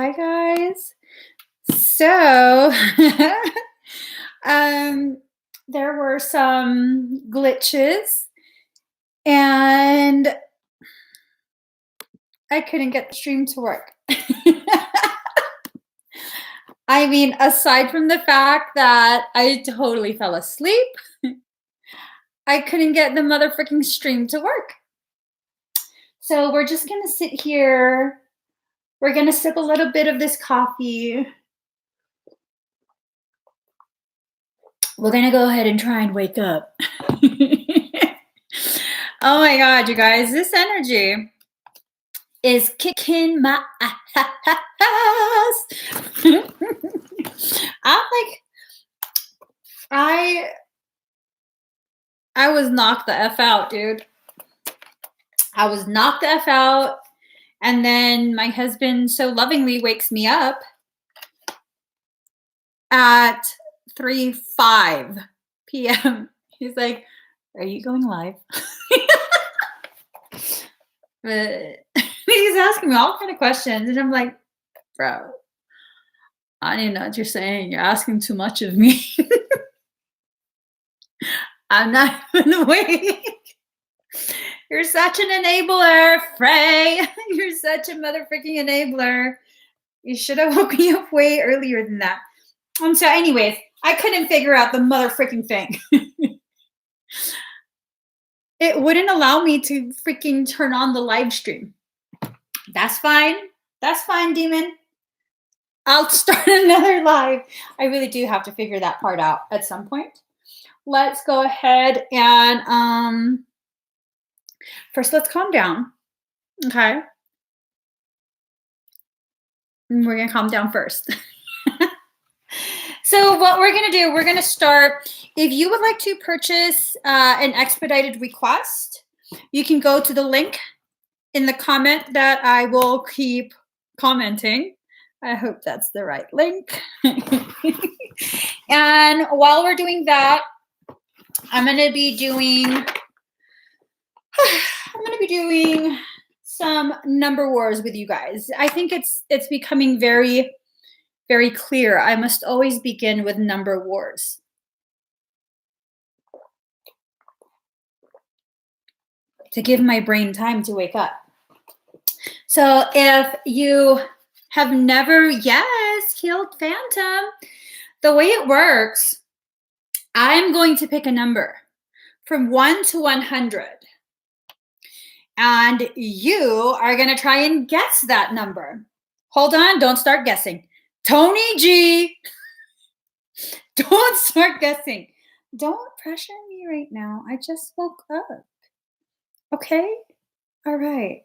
Hi guys. So there were some glitches and I couldn't get the stream to work. I mean, aside from the fact that I totally fell asleep, I couldn't get the motherfucking stream to work. So we're just gonna sit here. We're gonna sip a little bit of this coffee. We're gonna go ahead and try and wake up. Oh my God, you guys, this energy is kicking my ass. I was knocked the F out, dude. I was knocked the F out. And then my husband so lovingly wakes me up at 3:05 p.m. He's like, "Are you going live?" But he's asking me all kind of questions. And I'm like, bro, I don't even know what you're saying. You're asking too much of me. I'm not even awake. You're such an enabler, Frey. You're such a motherfucking enabler. You should have woken me up way earlier than that. So anyways, I couldn't figure out the motherfucking thing. It wouldn't allow me to freaking turn on the live stream. That's fine. That's fine, demon. I'll start another live. I really do have to figure that part out at some point. Let's go ahead and first let's calm down. Okay. We're gonna calm down first. So what we're gonna do, we're gonna start. If you would like to purchase an expedited request, you can go to the link in the comment that I will keep commenting. I hope that's the right link. And while we're doing that, I'm gonna be doing some number wars with you guys. I think it's becoming very, very clear. I must always begin with number wars. To give my brain time to wake up. So if you have never, killed Phantom, the way it works, I'm going to pick a number from 1 to 100. And you are going to try and guess that number. Hold on, don't start guessing. Tony G, don't start guessing. Don't pressure me right now. I just woke up. Okay? All right.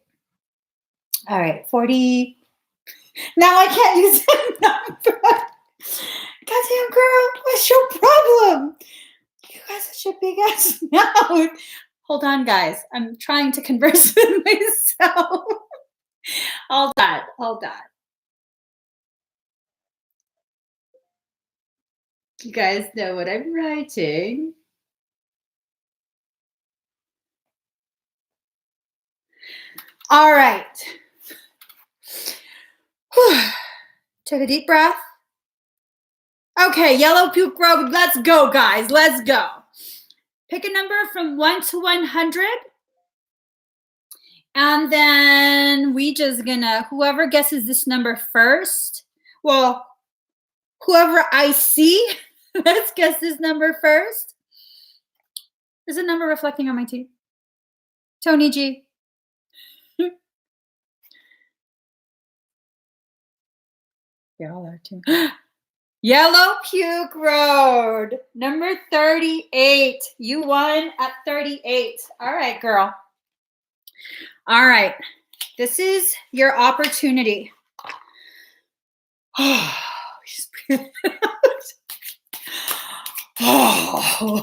40. Now I can't use that number. Goddamn girl, what's your problem? You got such a big ass mouth. Hold on, guys. I'm trying to converse with myself. Hold on. You guys know what I'm writing. All right. Take a deep breath. Okay, Yellow Puke Road, let's go, guys. Let's go. Pick a number from 1 to 100. And then we just gonna, whoever guesses this number first, well, whoever I see, let's guess this number first. Is a number reflecting on my teeth? Tony G. Y'all are too. Yellow Puke Road, number 38. You won at 38. All right, girl. All right. This is your opportunity. Just breathe it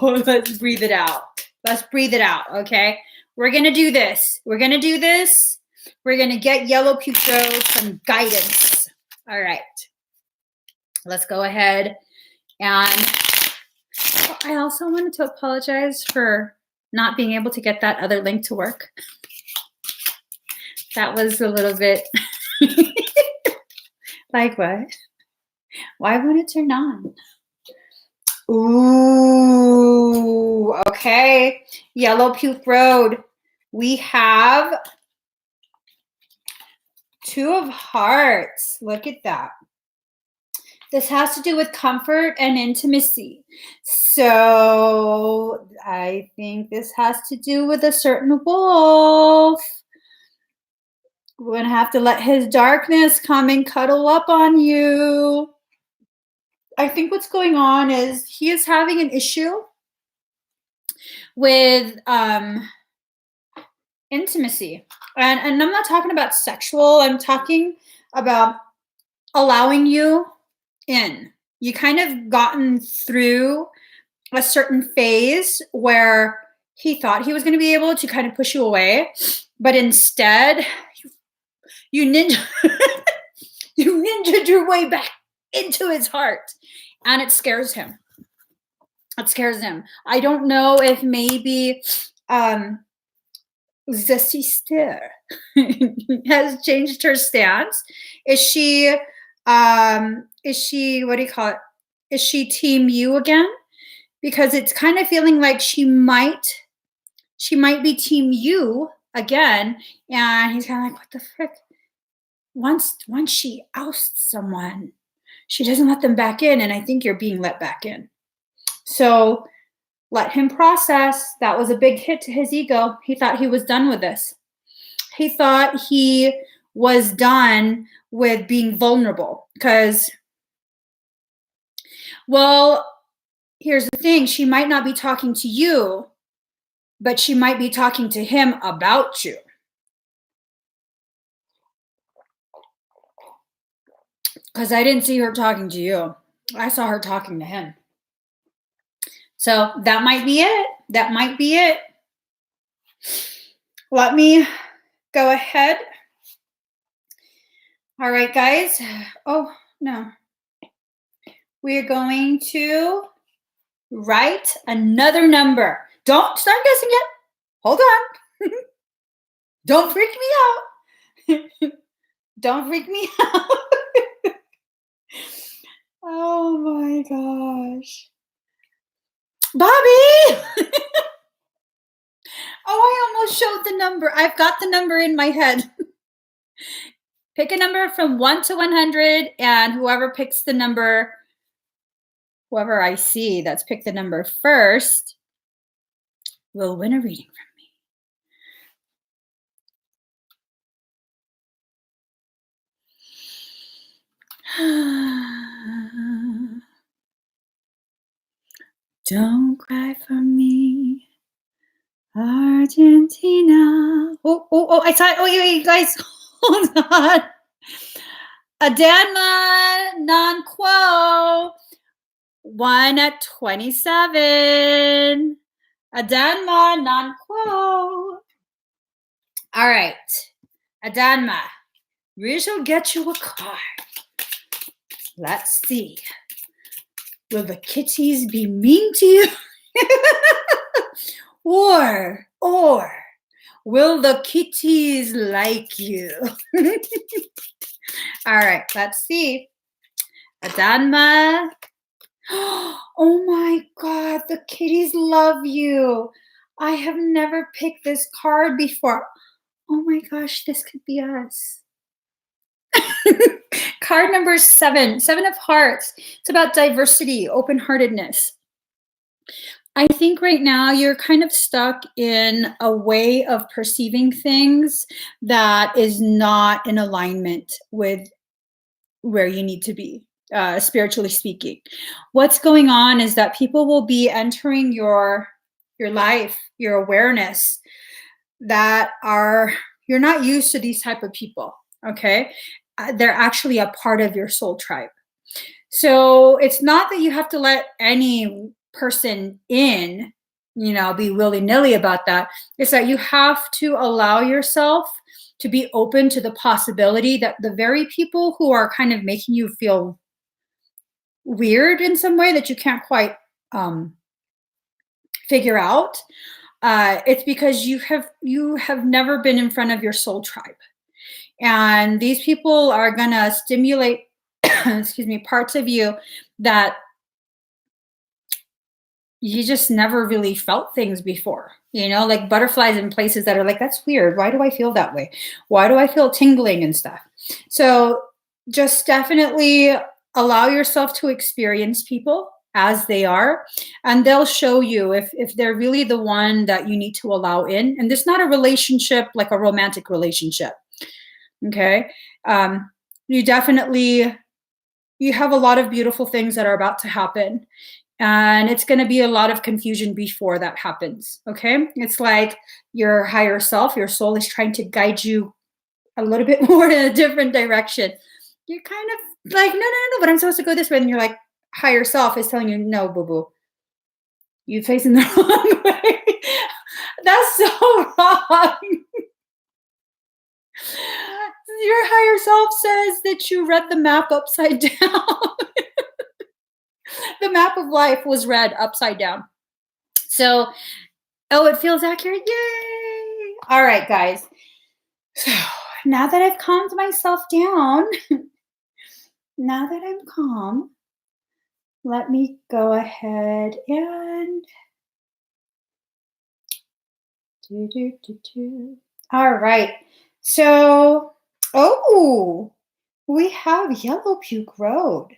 out. Let's breathe it out. Let's breathe it out, okay? We're going to do this. We're going to get Yellow Puke Road some guidance. All right. Let's go ahead. And I also wanted to apologize for not being able to get that other link to work. That was a little bit Like what? Why won't it turn on? Ooh, okay. Yellow Puke Road. We have 2 of Hearts. Look at that. This has to do with comfort and intimacy. So I think this has to do with a certain wolf. We're going to have to let his darkness come and cuddle up on you. I think what's going on is he is having an issue with intimacy. And I'm not talking about sexual. I'm talking about allowing you in. You kind of gotten through a certain phase where he thought he was going to be able to kind of push you away, but instead you you ninja'd your way back into his heart, and it scares him. It scares him. I don't know if maybe the sister has changed her stance. Is she what do you call it? Is she team you again? Because it's kind of feeling like she might be team you again, and he's kind of like, what the frick? Once she ousts someone, she doesn't let them back in, and I think you're being let back in. So let him process. That was a big hit to his ego. He thought he was done with this. He thought he was done with being vulnerable because, well, here's the thing. She might not be talking to you, but she might be talking to him about you. Because I didn't see her talking to you. I saw her talking to him. So that might be it. That might be it. Let me go ahead. All right, guys. Oh, no. We're going to write another number. Don't start guessing yet. Hold on. Don't freak me out. Don't freak me out. Oh my gosh. Bobby! Oh, I almost showed the number. I've got the number in my head. Pick a number from 1 to 100, and whoever picks the number, whoever I see that's picked the number first, will win a reading from me. Don't cry for me, Argentina. Oh, I saw it. Oh, you guys, hold on. Adanma non quo, 1 at 27. Adanma non quo. All right, Adanma, we shall get you a card. Let's see. Will the kitties be mean to you? or will the kitties like you? All right, let's see. Adanma. Oh my God, the kitties love you. I have never picked this card before. Oh my gosh, this could be us. Card number 7, 7 of Hearts. It's about diversity, open-heartedness. I think right now you're kind of stuck in a way of perceiving things that is not in alignment with where you need to be, spiritually speaking. What's going on is that people will be entering your life, your awareness, that you're not used to these type of people, okay? They're actually a part of your soul tribe. So it's not that you have to let any person in, be willy-nilly about that. It's that you have to allow yourself to be open to the possibility that the very people who are kind of making you feel weird in some way that you can't quite figure out, it's because you have never been in front of your soul tribe. And these people are going to stimulate excuse me, parts of you that you just never really felt things before, like butterflies in places that are like, that's weird. Why do I feel that way? Why do I feel tingling and stuff? So just definitely allow yourself to experience people as they are, and they'll show you if they're really the one that you need to allow in. And this is not a relationship like a romantic relationship. Okay. You definitely, you have a lot of beautiful things that are about to happen, and it's going to be a lot of confusion before that happens. Okay. It's like your higher self, your soul is trying to guide you a little bit more in a different direction. You're kind of like, no, but I'm supposed to go this way. And you're like, higher self is telling you, no, boo boo, you're facing the wrong way. That's so wrong. Your higher self says that you read the map upside down. The map of life was read upside down. So, oh, it feels accurate. Yay. All right, guys. So now that I've calmed myself down, now that I'm calm, let me go ahead and all right. So, oh, we have Yellow Puke Road.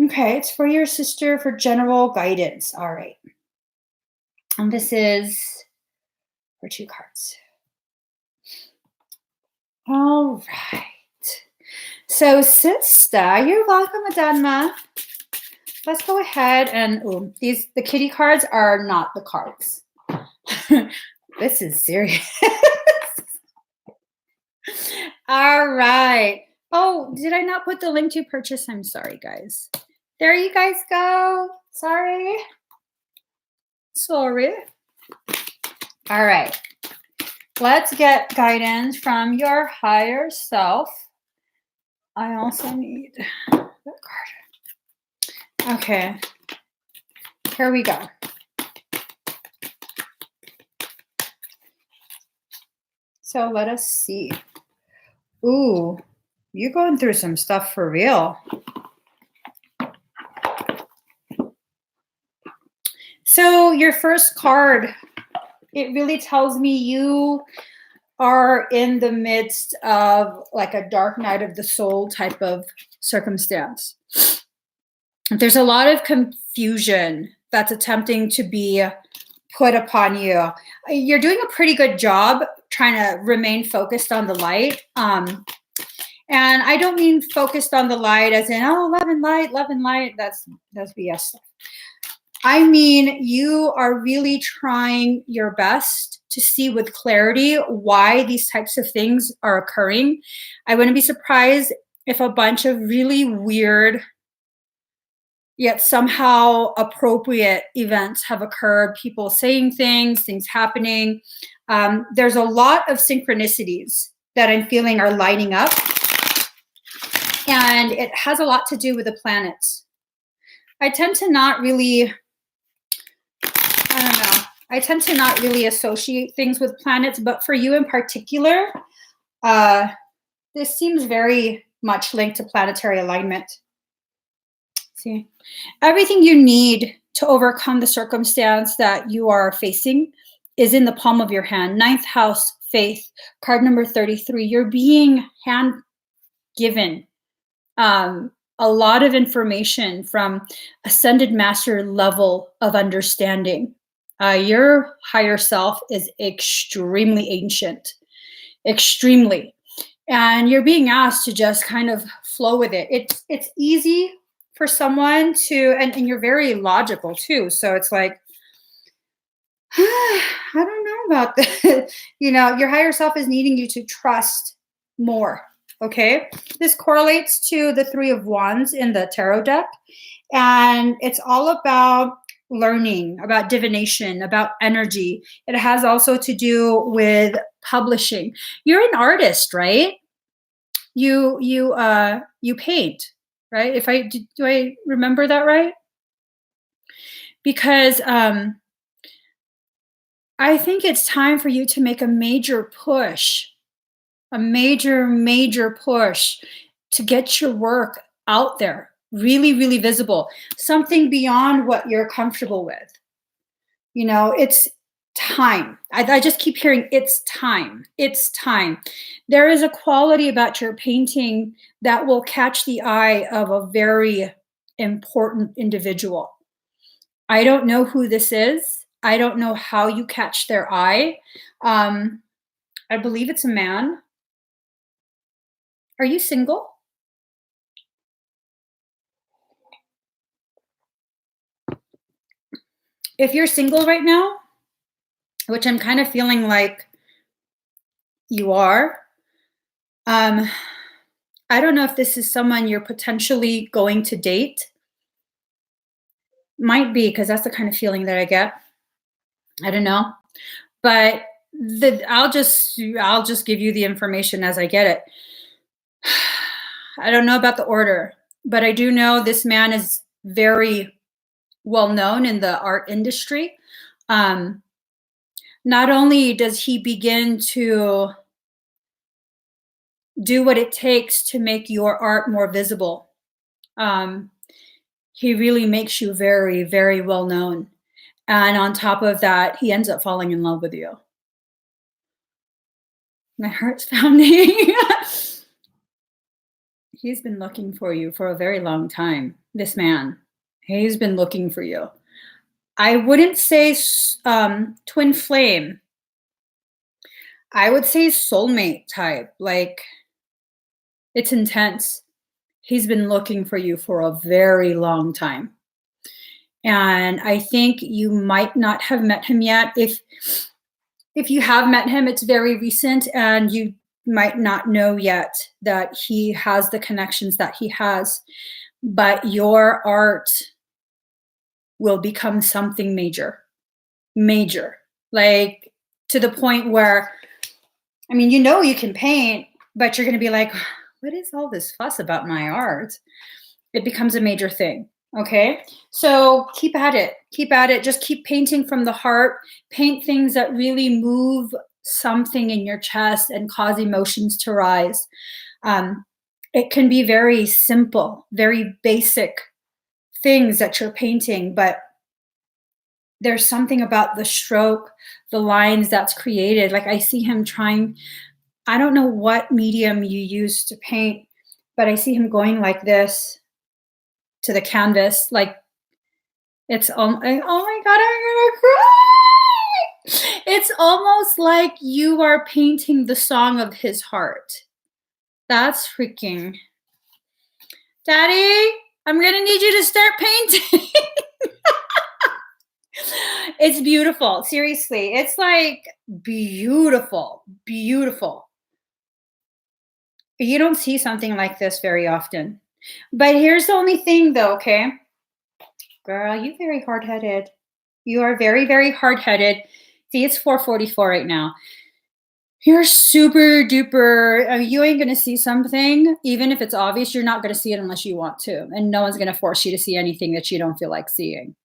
Okay, it's for your sister for general guidance. All right. And this is for 2 cards. All right. So, sister, you're welcome, Adanma. Let's go ahead and the kitty cards are not the cards. This is serious. All right. Oh, did I not put the link to purchase? I'm sorry, guys. There you guys go. Sorry. All right. Let's get guidance from your higher self. I also need that card. Okay. Here we go. So let us see. Ooh, you're going through some stuff for real. So your first card, it really tells me you are in the midst of like a dark night of the soul type of circumstance. There's a lot of confusion that's attempting to be put upon you. You're doing a pretty good job trying to remain focused on the light. And I don't mean focused on the light as in, oh, love and light. That's BS stuff. I mean, you are really trying your best to see with clarity why these types of things are occurring. I wouldn't be surprised if a bunch of really weird yet somehow appropriate events have occurred, people saying things happening. There's a lot of synchronicities that I'm feeling are lining up. And it has a lot to do with the planets. I tend to not really associate things with planets, but for you in particular, this seems very much linked to planetary alignment. See, everything you need to overcome the circumstance that you are facing is in the palm of your hand. 9th house, faith, card number 33. You're being hand given a lot of information from ascended master level of understanding. Your higher self is extremely ancient, extremely. And you're being asked to just kind of flow with it. It's easy for someone to, and you're very logical too. So it's like, I don't know about this. Your higher self is needing you to trust more. Okay. This correlates to the 3 of Wands in the tarot deck. And it's all about learning, about divination, about energy. It has also to do with publishing. You're an artist, right? You paint, right? Do I remember that right? Because I think it's time for you to make a major push to get your work out there, really, really visible, something beyond what you're comfortable with. You know, it's time. I just keep hearing it's time. It's time. There is a quality about your painting that will catch the eye of a very important individual. I don't know who this is. I don't know how you catch their eye. I believe it's a man. Are you single? If you're single right now, which I'm kind of feeling like you are, I don't know if this is someone you're potentially going to date. Might be, because that's the kind of feeling that I get. I don't know. But I'll just give you the information as I get it. I don't know about the order, but I do know this man is very well known in the art industry. Not only does he begin to do what it takes to make your art more visible, he really makes you very, very well known. And on top of that, he ends up falling in love with you. My heart's pounding. He's been looking for you for a very long time, this man. He's been looking for you. I wouldn't say twin flame. I would say soulmate type. Like, it's intense. He's been looking for you for a very long time. And I think you might not have met him yet. If you have met him, it's very recent, and you might not know yet that he has the connections that he has. But your art will become something major, like to the point where, I mean, you know, you can paint, but you're going to be like, what is all this fuss about my art? It becomes a major thing. Okay. So keep at it. Just keep painting from the heart. Paint things that really move something in your chest and cause emotions to rise. It can be very simple, very basic things that you're painting, but there's something about the stroke, the lines that's created. Like, I see him trying, I don't know what medium you use to paint, but I see him going like this to the canvas. Like, it's, oh my God, I'm gonna cry. It's almost like you are painting the song of his heart. That's freaking, Daddy, I'm gonna need you to start painting. It's beautiful. Seriously. It's like beautiful, beautiful. You don't see something like this very often. But here's the only thing though, okay? Girl, you very hard-headed. You are very, very hard-headed. See, it's 4:44 right now. You're super duper, you ain't gonna see something, even if it's obvious, you're not gonna see it unless you want to. And no one's gonna force you to see anything that you don't feel like seeing.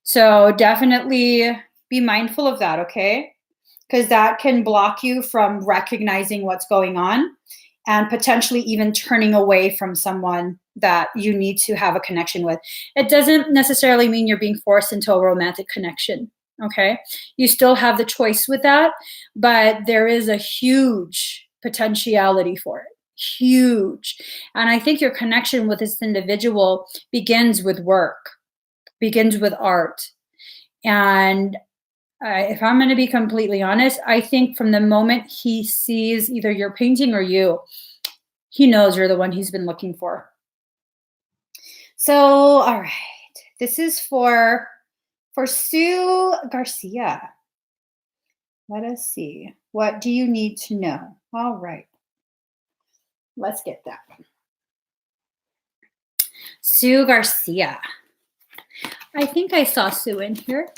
So definitely be mindful of that, okay? Because that can block you from recognizing what's going on and potentially even turning away from someone that you need to have a connection with. It doesn't necessarily mean you're being forced into a romantic connection, okay? You still have the choice with that, but there is a huge potentiality for it. Huge. And I think your connection with this individual begins with work, begins with art. And if I'm going to be completely honest, I think from the moment he sees either your painting or you, he knows you're the one he's been looking for. So, all right. This is for Sue Garcia. Let us see. What do you need to know? All right. Let's get that. Sue Garcia. I think I saw Sue in here.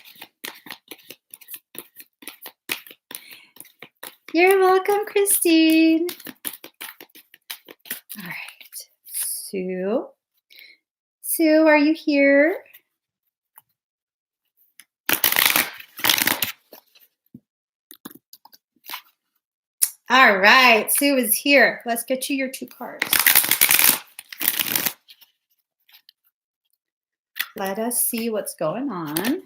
You're welcome, Christine. All right. Sue. Sue, are you here? All right. Sue is here. Let's get you your 2 cards. Let us see what's going on.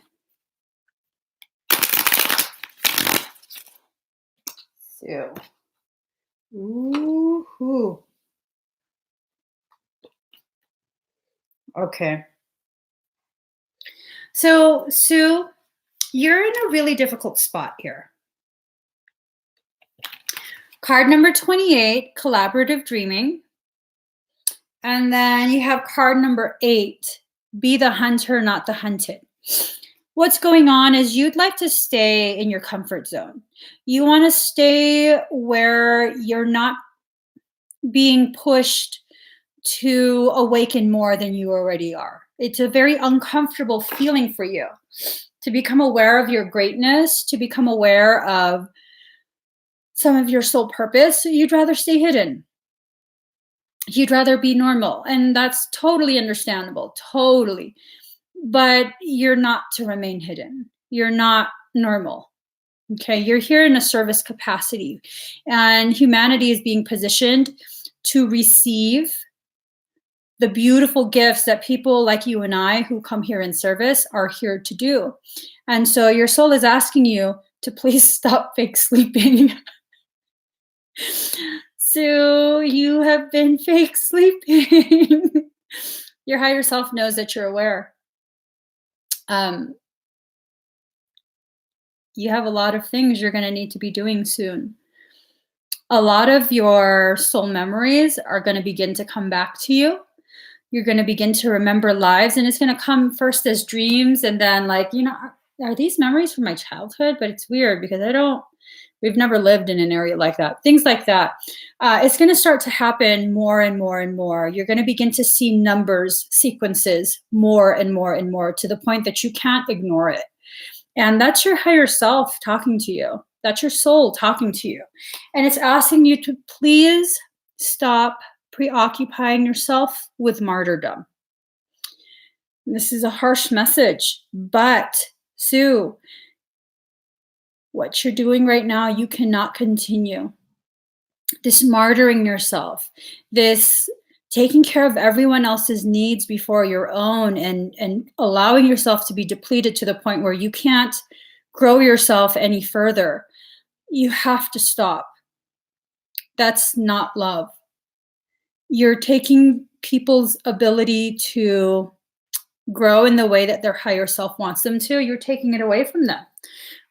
So, ooh, okay. So, Sue, you're in a really difficult spot here. Card number 28, collaborative dreaming. And then you have card number 8, be the hunter, not the hunted. What's going on is you'd like to stay in your comfort zone. You want to stay where you're not being pushed to awaken more than you already are. It's a very uncomfortable feeling for you to become aware of your greatness, to become aware of some of your soul purpose. You'd rather stay hidden. You'd rather be normal. And that's totally understandable, totally. But you're not to remain hidden. You're not normal. Okay, you're here in a service capacity, and humanity is being positioned to receive the beautiful gifts that people like you and I who come here in service are here to do. And so your soul is asking you to please stop fake sleeping. So you have been fake sleeping. Your higher self knows that you're aware. You have a lot of things you're going to need to be doing soon. A lot of your soul memories are going to begin to come back to you. You're going to begin to remember lives, and it's going to come first as dreams, and then are these memories from my childhood? But it's weird because we've never lived in an area like that. Things like that. It's going to start to happen more and more and more. You're going to begin to see numbers, sequences, more and more and more, to the point that you can't ignore it. And that's your higher self talking to you. That's your soul talking to you. And it's asking you to please stop preoccupying yourself with martyrdom. This is a harsh message, but Sue, what you're doing right now, you cannot continue. This martyring yourself, this taking care of everyone else's needs before your own, and allowing yourself to be depleted to the point where you can't grow yourself any further. You have to stop. That's not love. You're taking people's ability to grow in the way that their higher self wants them to. You're taking it away from them.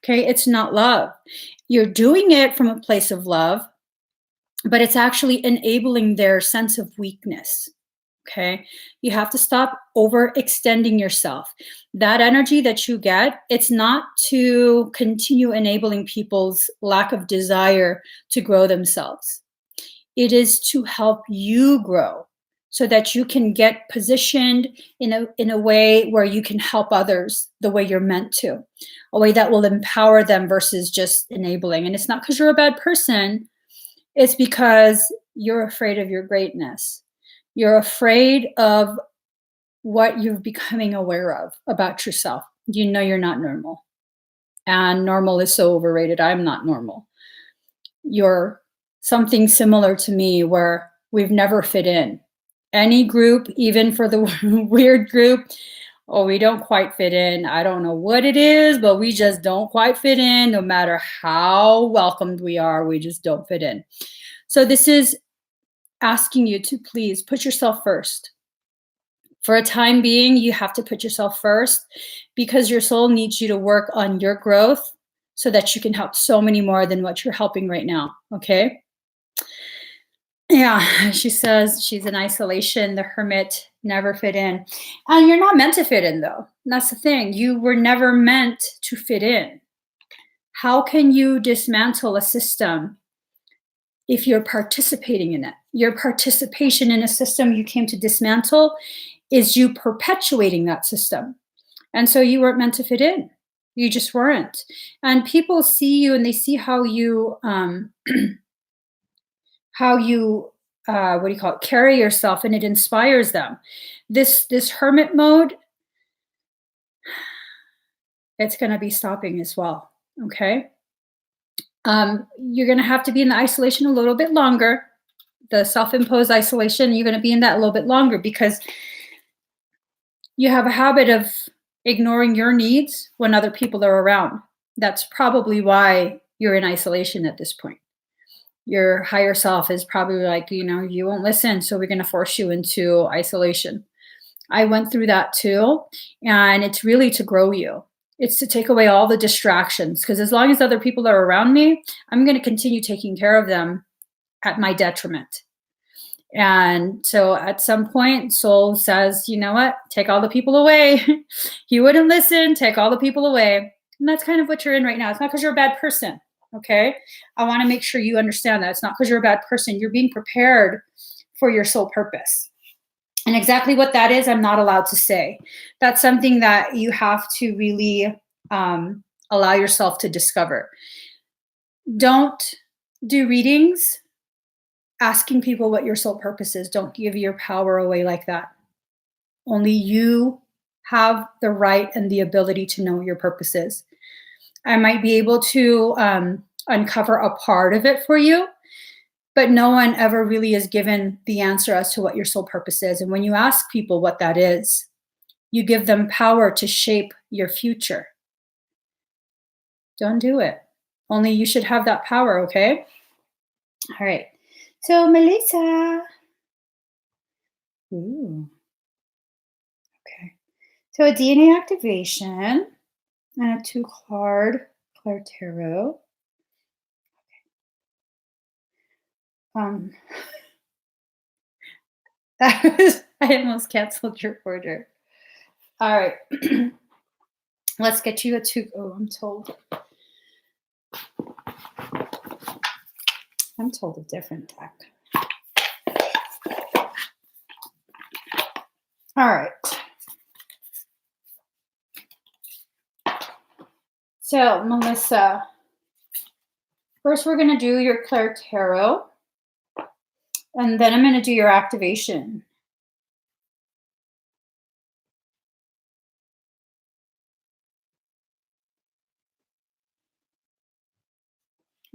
Okay, it's not love. You're doing it from a place of love, but it's actually enabling their sense of weakness. Okay, you have to stop overextending yourself. That energy that you get, it's not to continue enabling people's lack of desire to grow themselves. It is to help you grow so that you can get positioned in a way where you can help others the way you're meant to, a way that will empower them versus just enabling. And it's not because you're a bad person. It's because you're afraid of your greatness. You're afraid of what you're becoming aware of about yourself. You know you're not normal. And normal is so overrated. I'm not normal. You're something similar to me where we've never fit in. Any group, even for the weird group, we don't quite fit in. I don't know what it is, but we just don't quite fit in. No matter how welcomed we are, we just don't fit in. So this is asking you to please put yourself first. For a time being, you have to put yourself first because your soul needs you to work on your growth so that you can help so many more than what you're helping right now, okay? Yeah, she says she's in isolation. The hermit never fit in. And you're not meant to fit in, though. That's the thing. You were never meant to fit in. How can you dismantle a system if you're participating in it? Your participation in a system you came to dismantle is you perpetuating that system. And so you weren't meant to fit in. You just weren't. And people see you and they see how you carry yourself, and it inspires them. This hermit mode, it's going to be stopping as well. Okay. You're going to have to be in the isolation a little bit longer. The self-imposed isolation, you're going to be in that a little bit longer because You have a habit of ignoring your needs when other people are around. That's probably why you're in isolation at this point. Your higher self is probably like, you won't listen, so we're going to force you into isolation. I went through that too, and it's really to grow you. It's to take away all the distractions, because as long as other people are around me, I'm going to continue taking care of them at my detriment. And so at some point, soul says, you know what? Take all the people away. He wouldn't listen. Take all the people away. And that's kind of what you're in right now. It's not because you're a bad person. Okay. I want to make sure you understand that it's not because you're a bad person. You're being prepared for your soul purpose. And exactly what that is, I'm not allowed to say. That's something that you have to really allow yourself to discover. Don't do readings asking people what your soul purpose is. Don't give your power away like that. Only you have the right and the ability to know what your purpose is. I might be able to uncover a part of it for you, but no one ever really is given the answer as to what your soul purpose is. And when you ask people what that is, you give them power to shape your future. Don't do it. Only you should have that power, okay? All right. So, Melissa. Ooh. Okay. So, a DNA activation and a 2-card ClairTarot. I almost canceled your order. All right. Let's get you a 2. Oh, I'm told a different deck. All right. So, Melissa, first we're going to do your ClairTarot, and then I'm going to do your activation.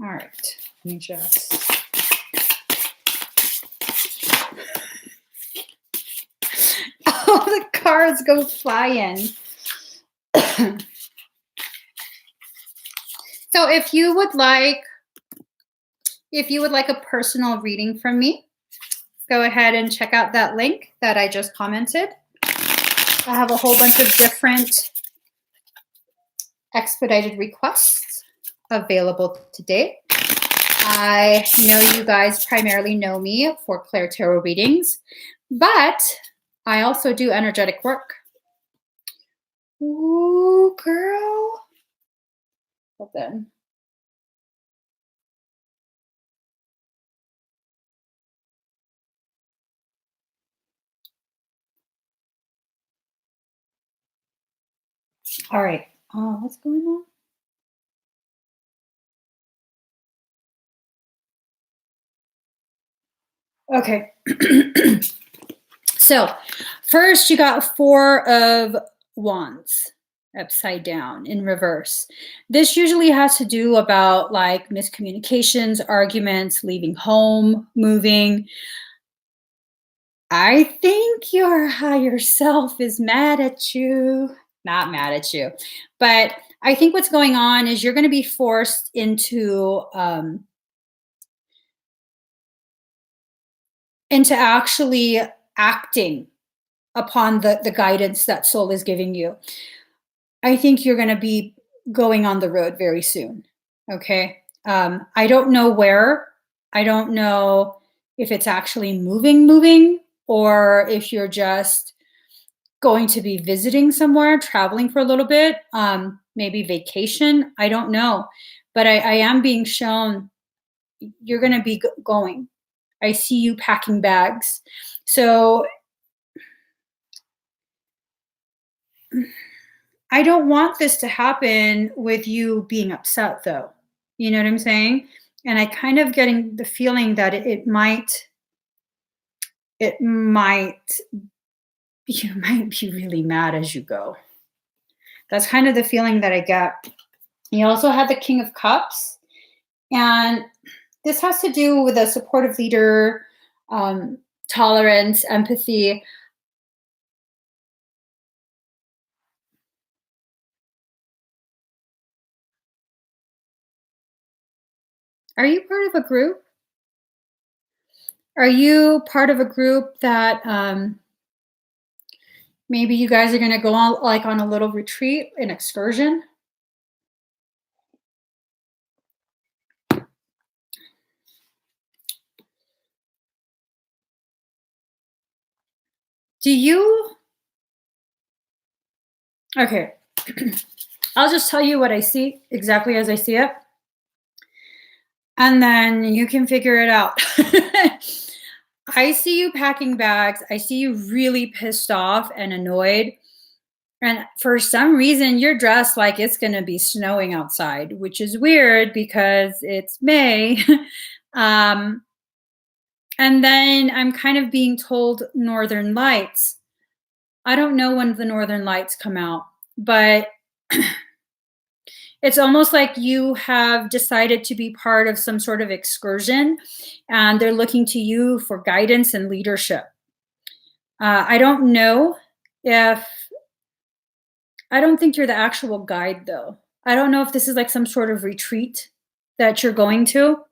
All right. Let me just... All the cards go flying. So if you would like a personal reading from me, go ahead and check out that link that I just commented. I have a whole bunch of different expedited requests available today. I know you guys primarily know me for ClairTarot readings, but I also do energetic work. Ooh, girl. Well then. All right. What's going on? Okay. So first you got 4 of Wands upside down in reverse. This usually has to do about like miscommunications, arguments, leaving home, moving. I think your higher self is mad at you. Not mad at you. But I think what's going on is you're going to be forced into actually acting upon the guidance that soul is giving you. I think you're going to be going on the road very soon. Okay. I don't know where. I don't know if it's actually moving, or if you're just going to be visiting somewhere, traveling for a little bit, maybe vacation. I don't know. But I am being shown you're going to be going. I see you packing bags. So I don't want this to happen with you being upset, though. You know what I'm saying? And I kind of getting the feeling that you might be really mad as you go. That's kind of the feeling that I get. You also have the King of Cups, and this has to do with a supportive leader, tolerance, empathy. Are you part of a group? Are you part of a group that maybe you guys are going to go on like on a little retreat, an excursion? Do you? Okay. I'll just tell you what I see exactly as I see it. And then you can figure it out. I see you packing bags. I see you really pissed off and annoyed. And for some reason, you're dressed like it's going to be snowing outside, which is weird because it's May. And then I'm kind of being told Northern Lights. I don't know when the Northern Lights come out, but it's almost like you have decided to be part of some sort of excursion and they're looking to you for guidance and leadership. I don't know if, I don't think you're the actual guide though. I don't know if this is like some sort of retreat that you're going to.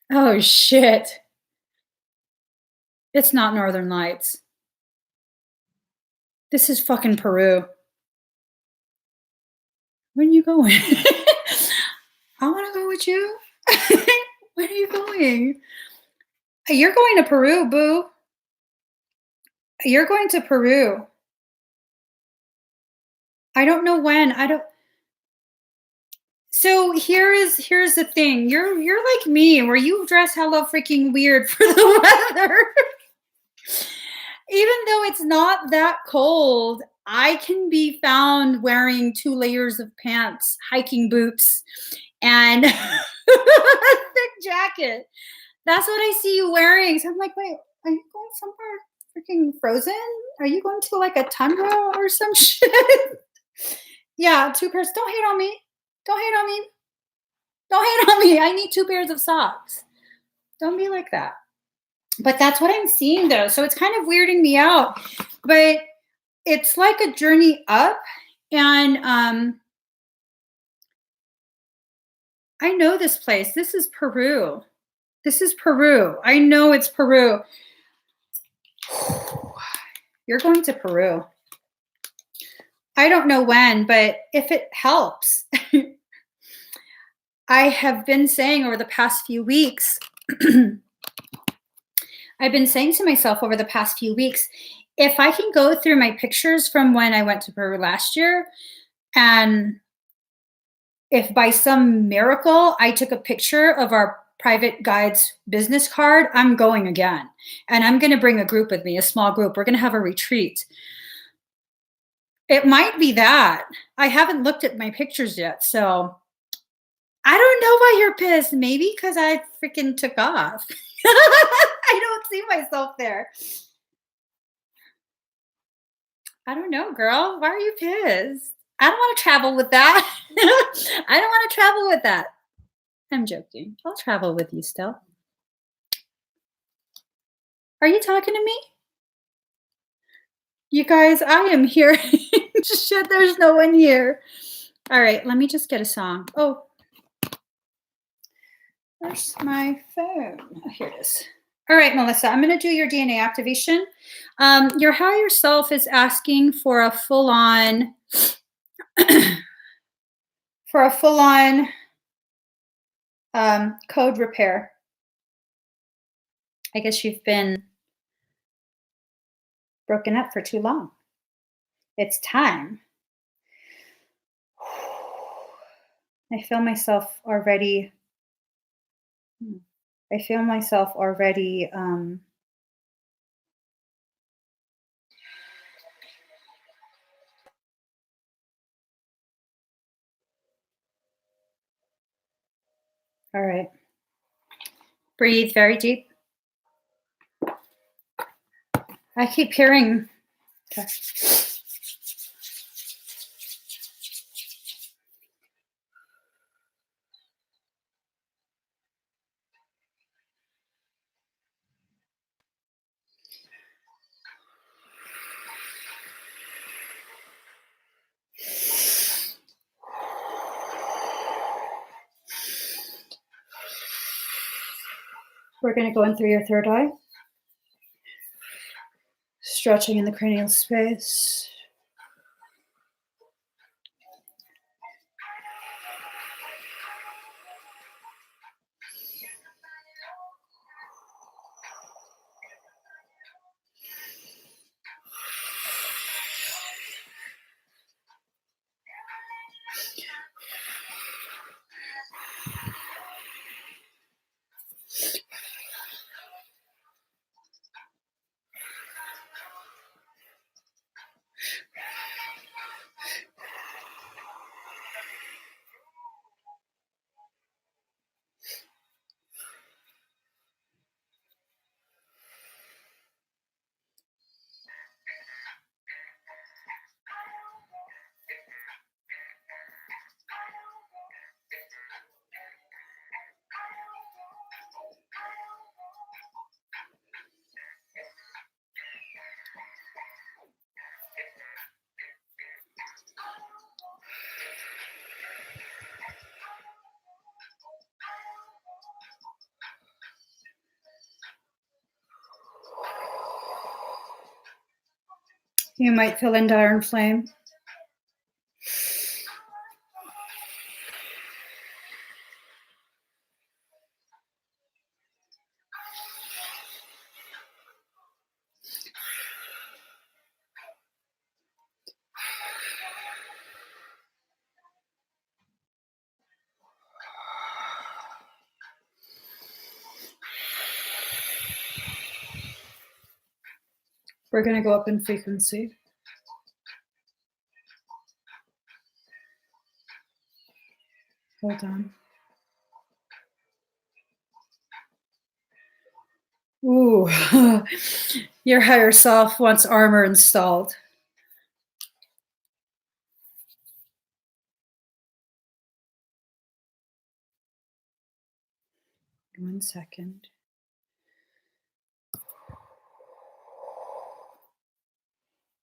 Oh shit. It's not Northern Lights. This is fucking Peru. When are you going? I want to go with you. When are you going? You're going to Peru, boo. You're going to Peru. I don't know when. I don't. So here's the thing. You're like me, where you dress hella freaking weird for the weather. Even though it's not that cold, I can be found wearing 2 layers of pants, hiking boots, and a thick jacket. That's what I see you wearing. So I'm like, wait, are you going somewhere freaking frozen? Are you going to like a tundra or some shit? Yeah, 2 pairs. Don't hate on me. Don't hate on me. Don't hate on me. I need 2 pairs of socks. Don't be like that. But that's what I'm seeing though. So it's kind of weirding me out. But it's like a journey up. And I know this place. This is Peru. This is Peru. I know it's Peru. You're going to Peru. I don't know when, but if it helps, I have been saying over the past few weeks, I've been saying to myself over the past few weeks, if I can go through my pictures from when I went to Peru last year, and if by some miracle I took a picture of our private guide's business card, I'm going again. And I'm going to bring a group with me, a small group. We're going to have a retreat. It might be that. I haven't looked at my pictures yet, so I don't know why you're pissed. Maybe because I freaking took off. I don't see myself there. I don't know, girl. Why are you pissed? I don't want to travel with that. I don't want to travel with that. I'm joking. I'll travel with you still. Are you talking to me? You guys, I am here. Shit, there's no one here. All right, let me just get a song. Oh, where's my phone? Oh, here it is. All right, Melissa, I'm going to do your DNA activation. Your higher self is asking for a full-on, code repair. I guess you've been broken up for too long. It's time. I feel myself already. All right. Breathe very deep. I keep hearing. Okay. We're going to go in through your third eye. Stretching in the cranial space. You might feel into iron flame. We're going to go up in frequency. Hold on. Ooh, your higher self wants armor installed. One second.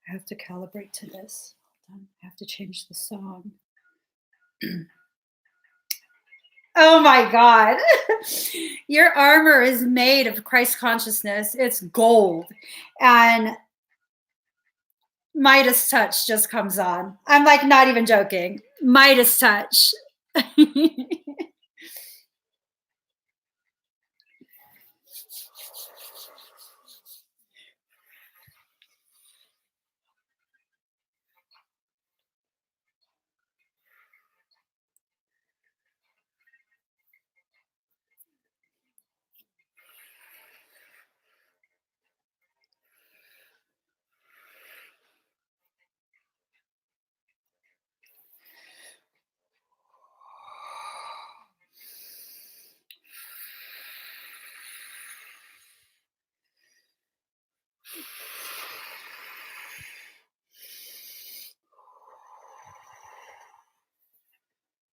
I have to calibrate to this. Hold on. I have to change the song. Oh my God. Your armor is made of Christ consciousness. It's gold. And Midas touch just comes on. I'm like not even joking. Midas touch.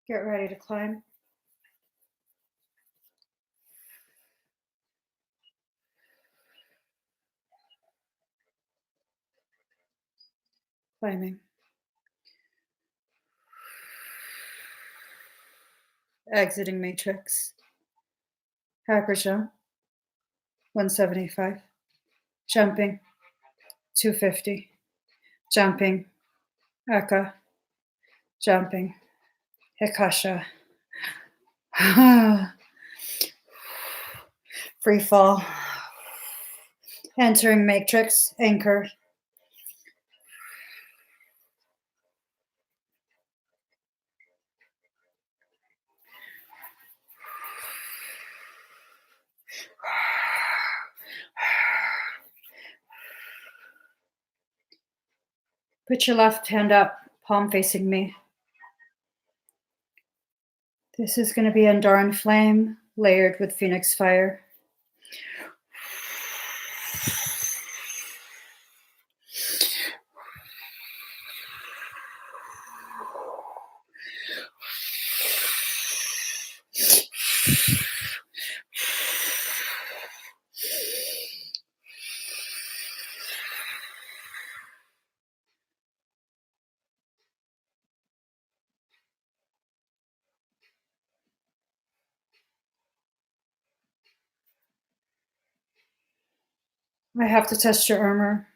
Get ready to climb. Climbing. Exiting matrix. Hacker jump. 175. Jumping. 250. Jumping. Eka. Jumping. Hikasha. Free fall. Entering matrix. Anchor. Put your left hand up, palm facing me. This is going to be Andaran flame layered with Phoenix fire. I have to test your armor.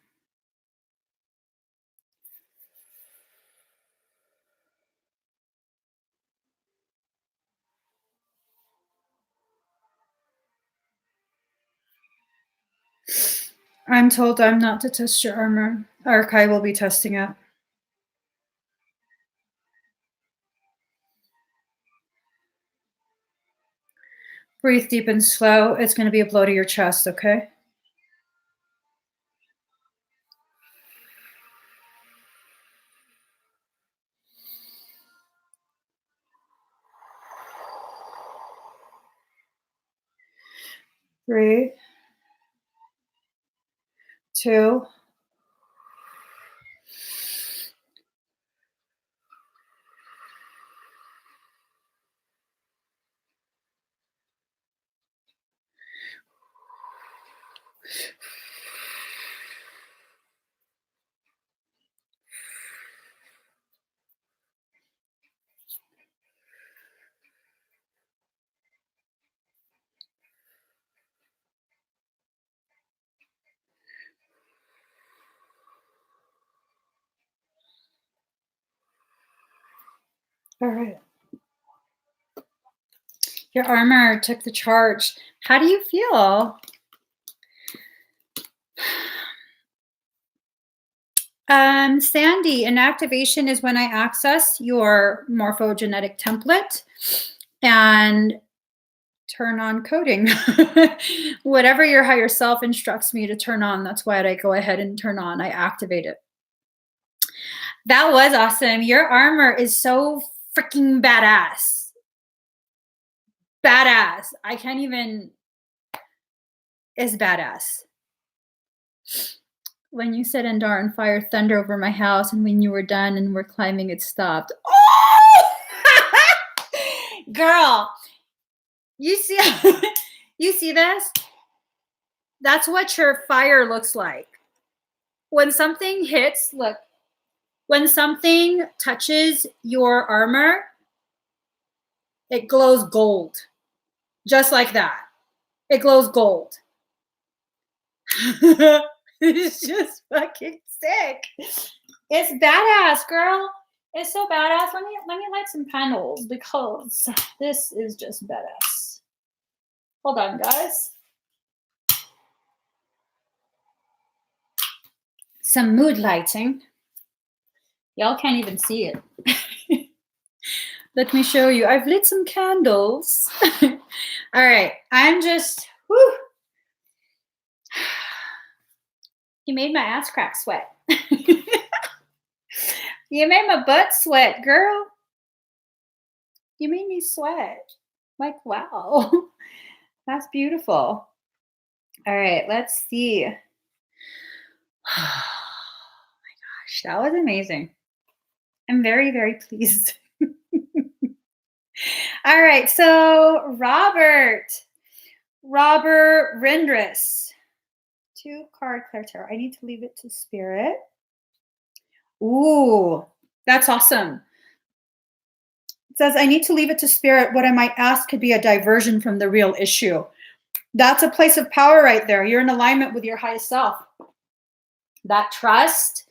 I'm told I'm not to test your armor. Archive will be testing it. Breathe deep and slow. It's going to be a blow to your chest, okay? Three, two, all right. Your armor took the charge. How do you feel? Sandy, inactivation is when I access your morphogenetic template and turn on coding. Whatever your higher self instructs me to turn on, that's why I go ahead and turn on. I activate it. That was awesome. Your armor is so freaking badass. Badass. I can't even. It's badass. When you said Endar and fire thunder over my house, and when you were done and were climbing, it stopped. Oh! Girl, you see, you see this? That's what your fire looks like. When something hits, look, when something touches your armor, it glows gold. Just like that. It glows gold. It's just fucking sick. It's badass, girl. It's so badass. Let me light some candles because this is just badass. Hold on, guys. Some mood lighting. Y'all can't even see it. Let me show you. I've lit some candles. All right. I'm just, whew. You made my ass crack sweat. You made my butt sweat, girl. You made me sweat. Like, wow. That's beautiful. All right, let's see. Oh my gosh, that was amazing. I'm very, very pleased. All right, so Robert Rendress. 2-card ClairTarot. I need to leave it to spirit. Ooh, that's awesome. It says, I need to leave it to spirit. What I might ask could be a diversion from the real issue. That's a place of power right there. You're in alignment with your highest self. That trust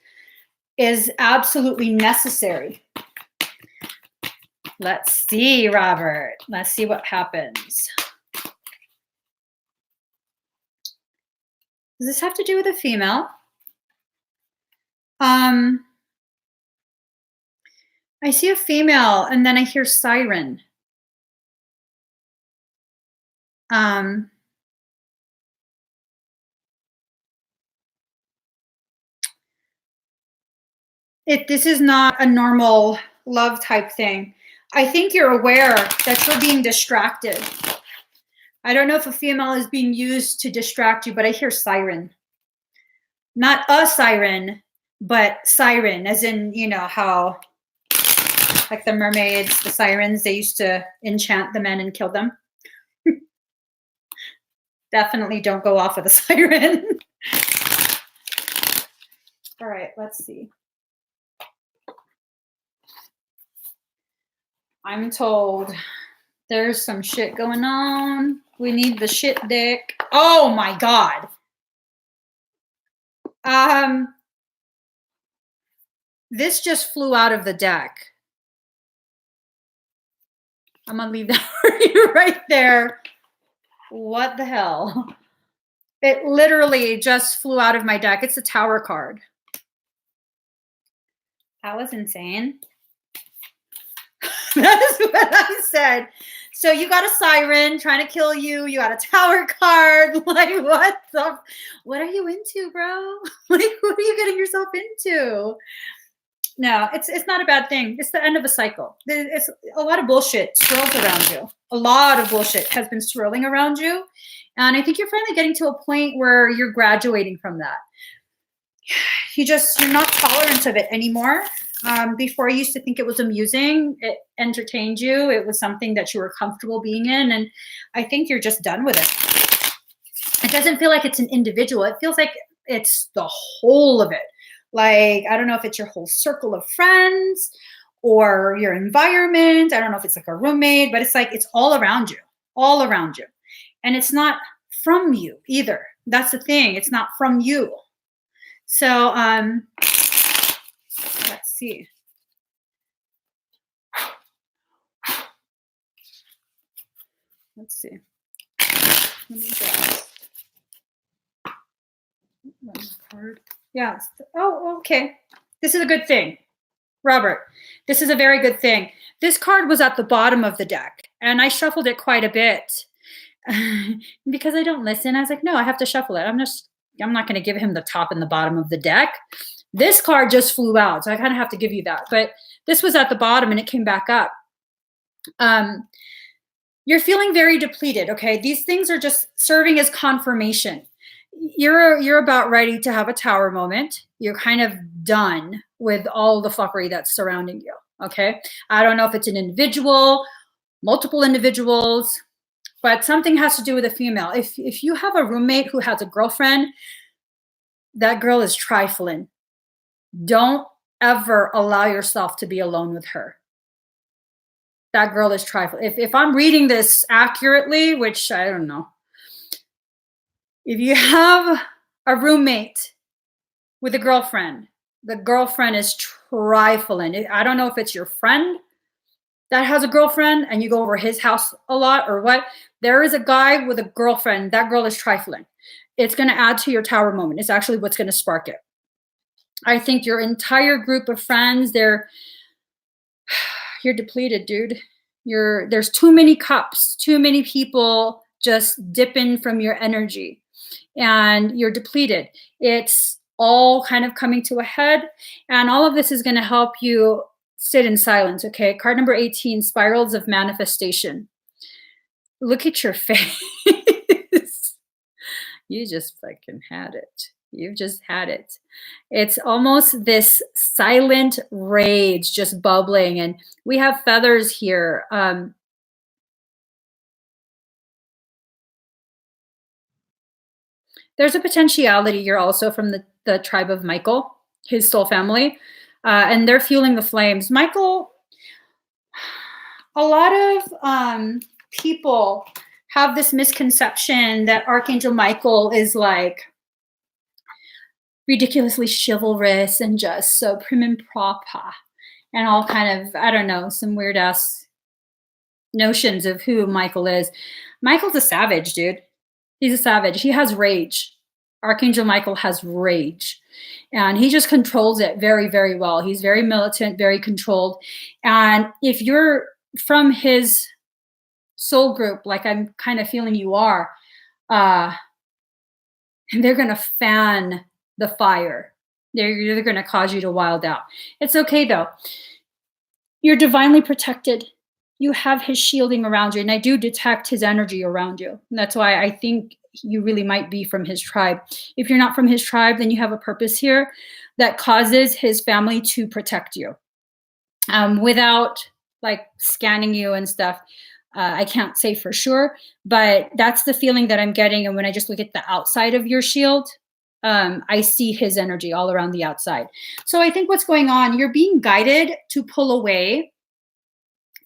is absolutely necessary. Let's see, Robert. Let's see what happens. Does this have to do with a female? I see a female and then I hear siren. This is not a normal love type thing. I think you're aware that you're being distracted. I don't know if a female is being used to distract you, but I hear siren. Not a siren, but siren, as in, you know, how like the mermaids, the sirens, they used to enchant the men and kill them. Definitely don't go off with a siren. All right, let's see. I'm told there's some shit going on. We need the shit deck. Oh my God. This just flew out of the deck. I'm gonna leave that for you right there. What the hell? It literally just flew out of my deck. It's a Tower card. That was insane. That's what I said. So you got a siren trying to kill you. You got a Tower card. Like, what are you into, bro? Like, what are you getting yourself into? No, it's not a bad thing. It's the end of a cycle. It's a lot of bullshit swirls around you. A lot of bullshit has been swirling around you. And I think you're finally getting to a point where you're graduating from that. You're not tolerant of it anymore. Before, you used to think it was amusing. It entertained you. It was something that you were comfortable being in. And I think you're just done with it. It doesn't feel like it's an individual. It feels like it's the whole of it. Like, I don't know if it's your whole circle of friends or your environment. I don't know if it's like a roommate, but it's like it's all around you, all around you. And it's not from you either. That's the thing. It's not from you. So let's see. Let's see. Let me just run the card. Yeah. Oh, okay. This is a good thing. Robert, this is a very good thing. This card was at the bottom of the deck, and I shuffled it quite a bit because I don't listen. I was like, no, I have to shuffle it. I'm not going to give him the top and the bottom of the deck. This card just flew out, so I kind of have to give you that. But this was at the bottom, and it came back up. You're feeling very depleted, okay? These things are just serving as confirmation. You're about ready to have a Tower moment. You're kind of done with all the fuckery that's surrounding you, okay? I don't know if it's an individual, multiple individuals, but something has to do with a female. If you have a roommate who has a girlfriend, that girl is trifling. Don't ever allow yourself to be alone with her. That girl is trifling. If I'm reading this accurately, which I don't know, if you have a roommate with a girlfriend, the girlfriend is trifling. I don't know if it's your friend that has a girlfriend and you go over his house a lot or what. There is a guy with a girlfriend. That girl is trifling. It's going to add to your Tower moment. It's actually what's going to spark it. I think your entire group of friends, you're depleted, dude. There's too many cups, too many people just dipping from your energy. And you're depleted. It's all kind of coming to a head. And all of this is going to help you sit in silence, okay? Card number 18, Spirals of Manifestation. Look at your face. You just fucking had it. You've just had it. It's almost this silent rage just bubbling. And we have feathers here. There's a potentiality you're also from the tribe of Michael, his soul family, and they're fueling the flames. Michael, a lot of people have this misconception that Archangel Michael is like ridiculously chivalrous and just so prim and proper and all kind of, I don't know, some weird ass notions of who Michael is. Michael's a savage, dude. He's a savage. He has rage. Archangel Michael has rage. And he just controls it very, very well. He's very militant, very controlled. And if you're from his soul group, like I'm kind of feeling you are, they're going to fan the fire. They're going to cause you to wild out. It's okay, though. You're divinely protected. You have his shielding around you, and I do detect his energy around you. And that's why I think you really might be from his tribe. If you're not from his tribe, then you have a purpose here that causes his family to protect you. Without like scanning you and stuff, I can't say for sure, but that's the feeling that I'm getting. And when I just look at the outside of your shield, I see his energy all around the outside. So I think what's going on, you're being guided to pull away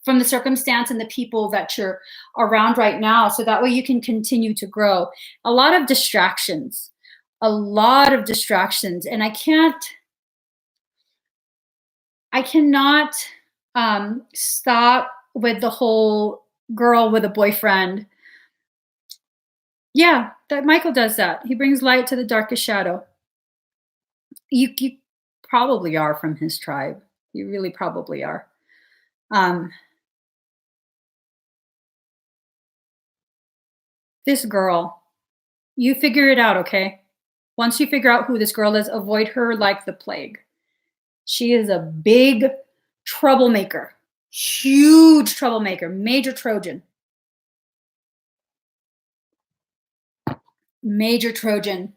from the circumstance and the people that you're around right now, so that way you can continue to grow. A lot of distractions. a lot of distractions, and I cannot stop with the whole girl with a boyfriend. Yeah, that Michael does that. He brings light to the darkest shadow. You probably are from his tribe. You really probably are. Um, this girl, you figure it out, okay? Once you figure out who this girl is, avoid her like the plague. She is a big troublemaker, huge troublemaker, major Trojan, major Trojan.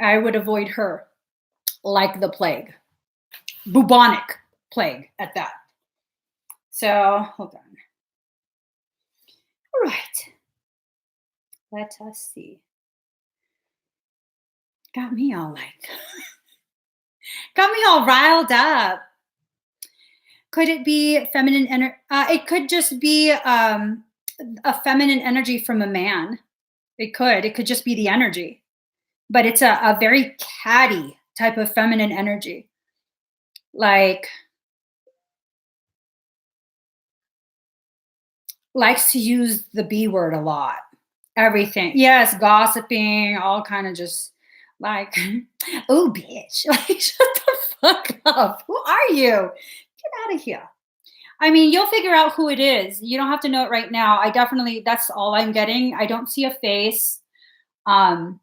I would avoid her like the plague, bubonic plague at that. So hold on. All right. Let us see. Got me all like, got me all riled up. Could it be feminine energy? It could just be a feminine energy from a man. It could. It could just be the energy, but it's a very catty type of feminine energy. Like, likes to use the B word a lot. Everything. Yes, gossiping, all kind of just like, oh, bitch. Like, shut the fuck up. Who are you? Get out of here. I mean, you'll figure out who it is. You don't have to know it right now. I definitely, that's all I'm getting. I don't see a face. Um,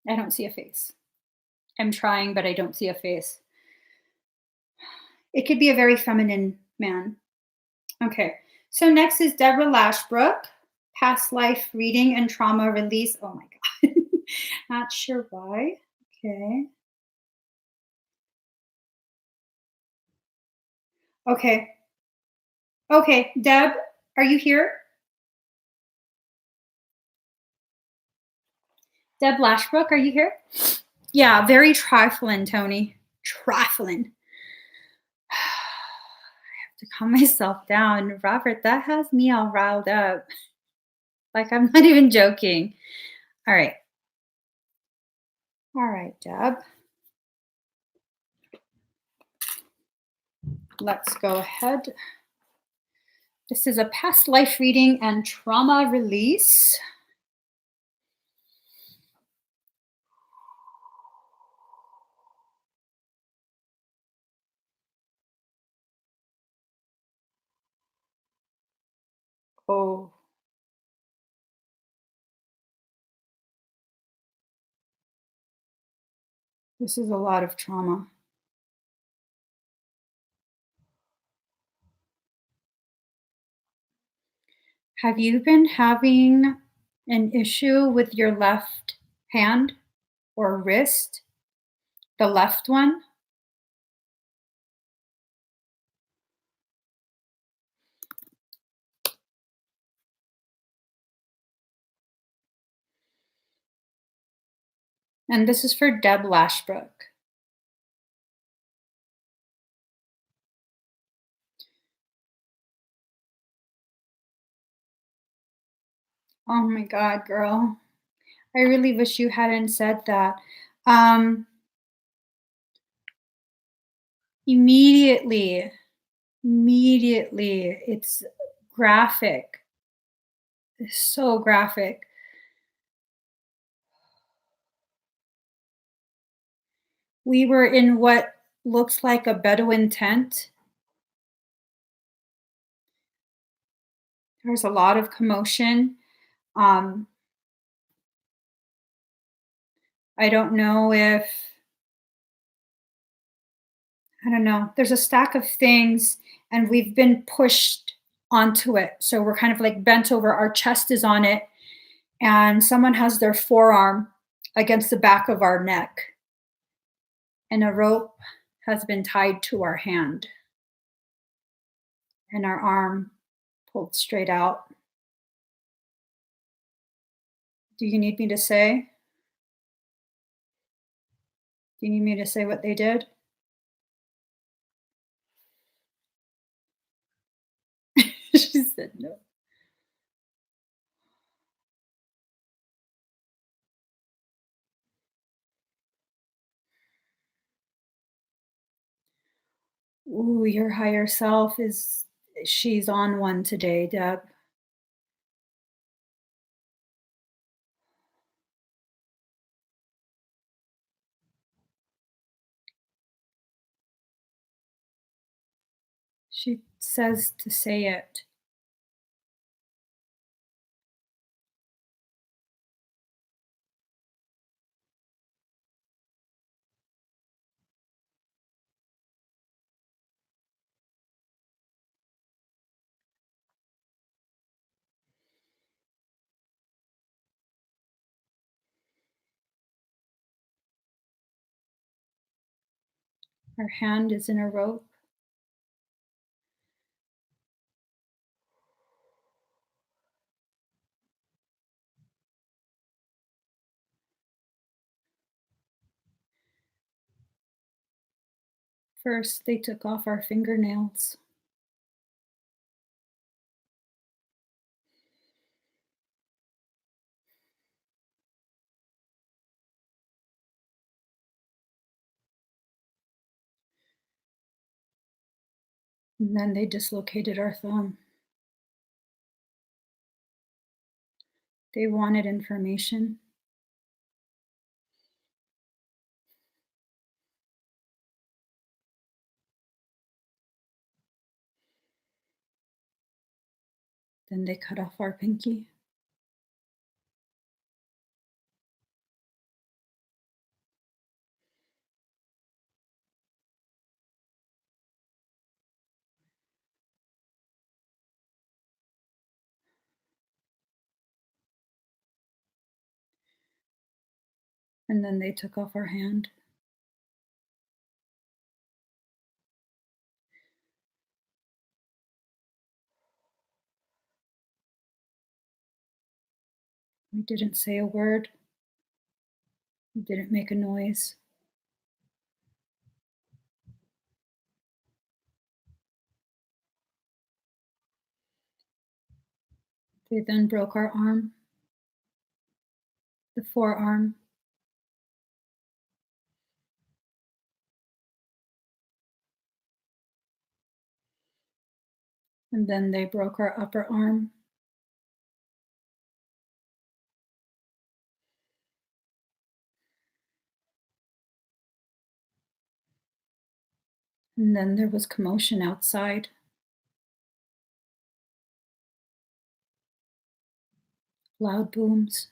I don't see a face. I'm trying, but I don't see a face. It could be a very feminine man. Okay. So next is Deborah Lashbrook, past life reading and trauma release. Oh my God. Not sure why. Okay. Okay. Okay. Deb, are you here? Deb Lashbrook, are you here? Yeah, very trifling, Tony. Trifling. I have to calm myself down. Robert, that has me all riled up. Like, I'm not even joking. All right. All right, Deb. Let's go ahead. This is a past life reading and trauma release. Oh. This is a lot of trauma. Have you been having an issue with your left hand or wrist? The left one? And this is for Deb Lashbrook. Oh my God, girl. I really wish you hadn't said that. Immediately, it's graphic. It's so graphic. We were in what looks like a Bedouin tent. There's a lot of commotion. Um, I don't know if, I don't know. There's a stack of things and we've been pushed onto it. So we're kind of like bent over, our chest is on it, and someone has their forearm against the back of our neck, and a rope has been tied to our hand and our arm pulled straight out. Do you need me to say? Do you need me to say what they did? She said no. Ooh, your higher self she's on one today, Deb. She says to say it. Her hand is in a rope. First, they took off our fingernails. And then they dislocated our thumb. They wanted information. Then they cut off our pinky. And then they took off our hand. We didn't say a word. We didn't make a noise. They then broke our arm, the forearm. And then they broke our upper arm. And then there was commotion outside. Loud booms.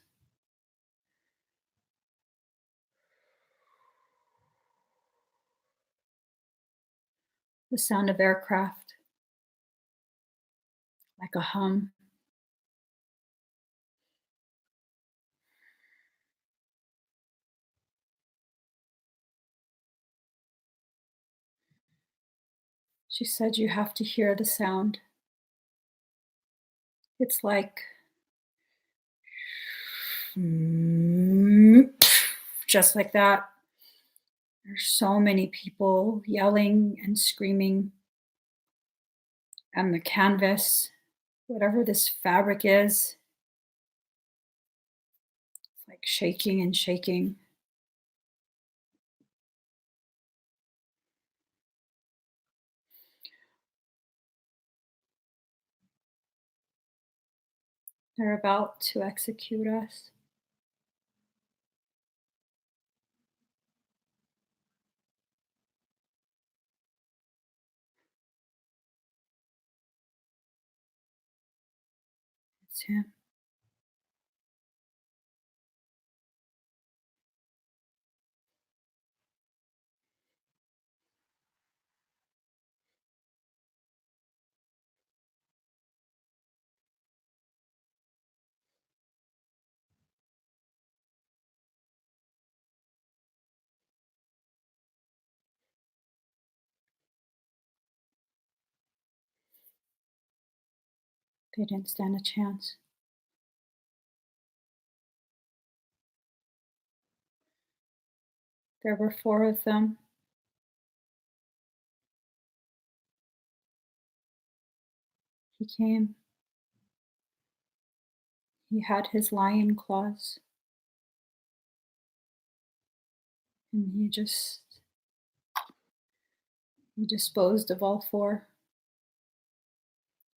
The sound of aircraft, like a hum. She said, "You have to hear the sound. It's like just like that. There's so many people yelling and screaming, and the canvas, whatever this fabric is, it's like shaking and shaking." They're about to execute us. It's him. They didn't stand a chance. There were 4 of them. He came. He had his lion claws. And he You disposed of all 4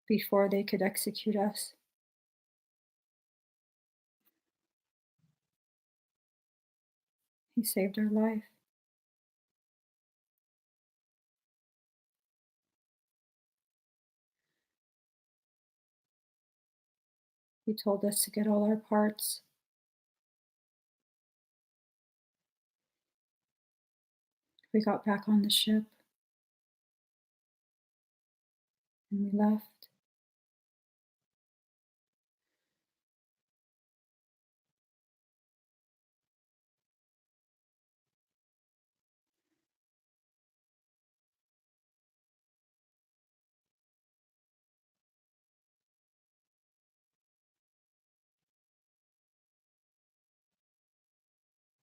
before they could execute us. He saved our life. He told us to get all our parts. We got back on the ship and we left.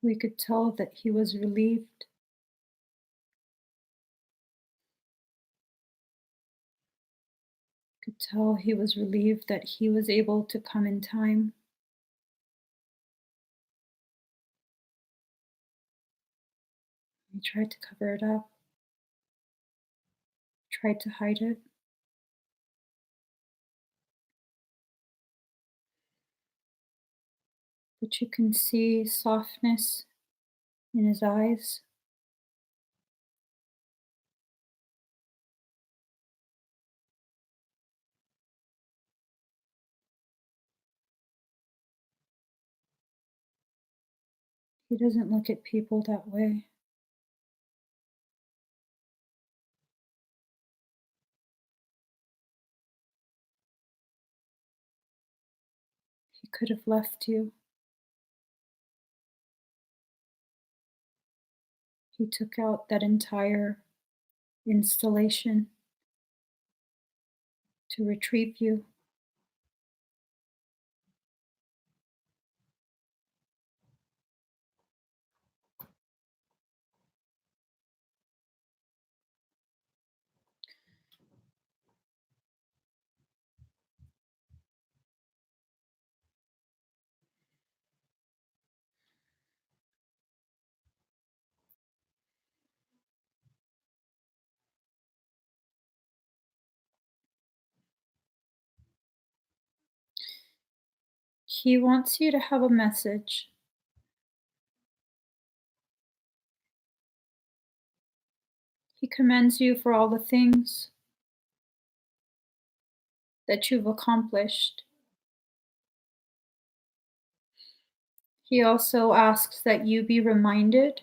We could tell that he was relieved. Could tell he was relieved that he was able to come in time. We tried to cover it up, tried to hide it. But you can see softness in his eyes. He doesn't look at people that way. He could have left you. He took out that entire installation to retrieve you. He wants you to have a message. He commends you for all the things that you've accomplished. He also asks that you be reminded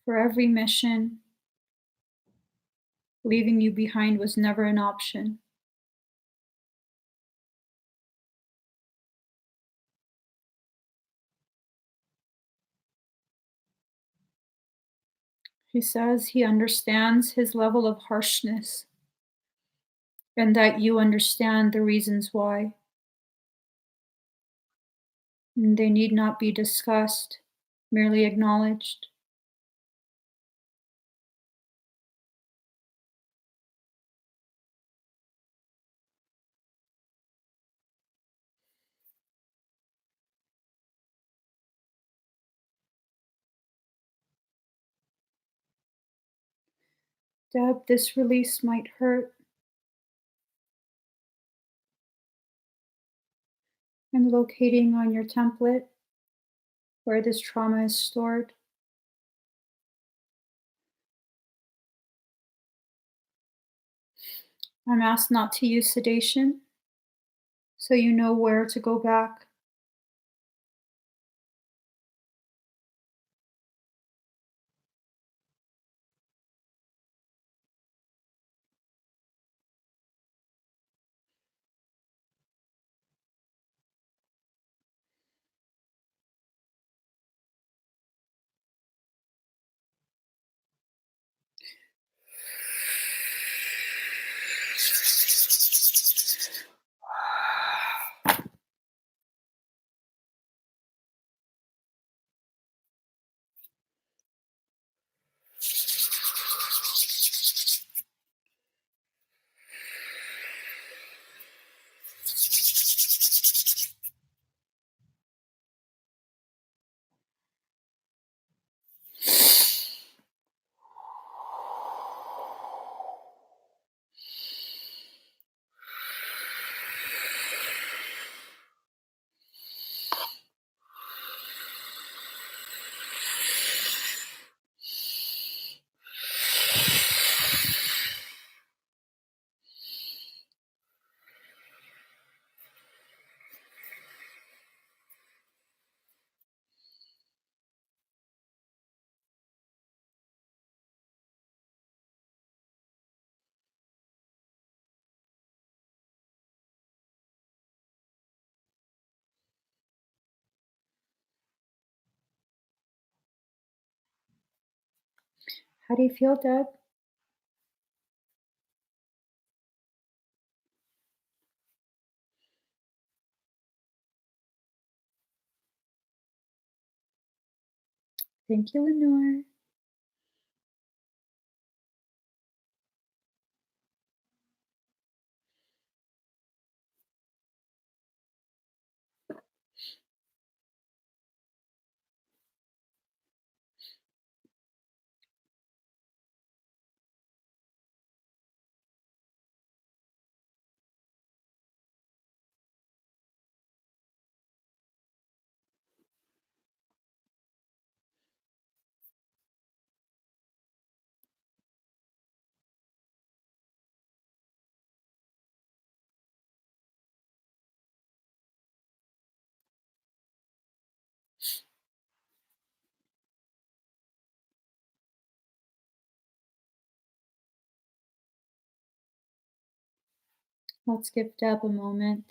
for every mission, leaving you behind was never an option. He says he understands his level of harshness and that you understand the reasons why. And they need not be discussed, merely acknowledged. Deb, this release might hurt. I'm locating on your template where this trauma is stored. I'm asked not to use sedation, so you know where to go back. How do you feel, Deb? Thank you, Lenore. Let's give Deb a moment.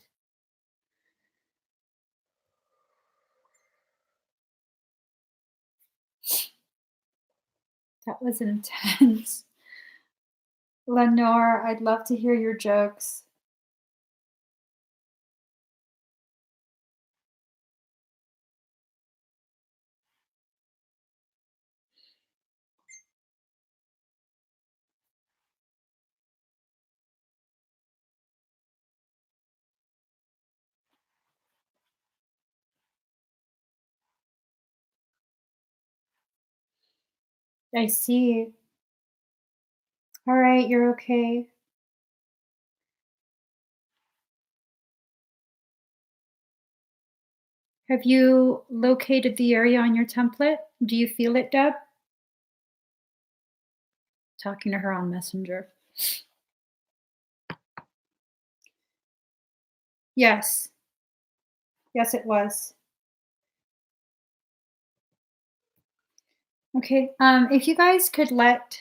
That was intense. Lenore, I'd love to hear your jokes. I see. All right, you're okay. Have you located the area on your template? Do you feel it, Deb? Talking to her on Messenger. Yes. Yes, it was. Okay. If you guys could let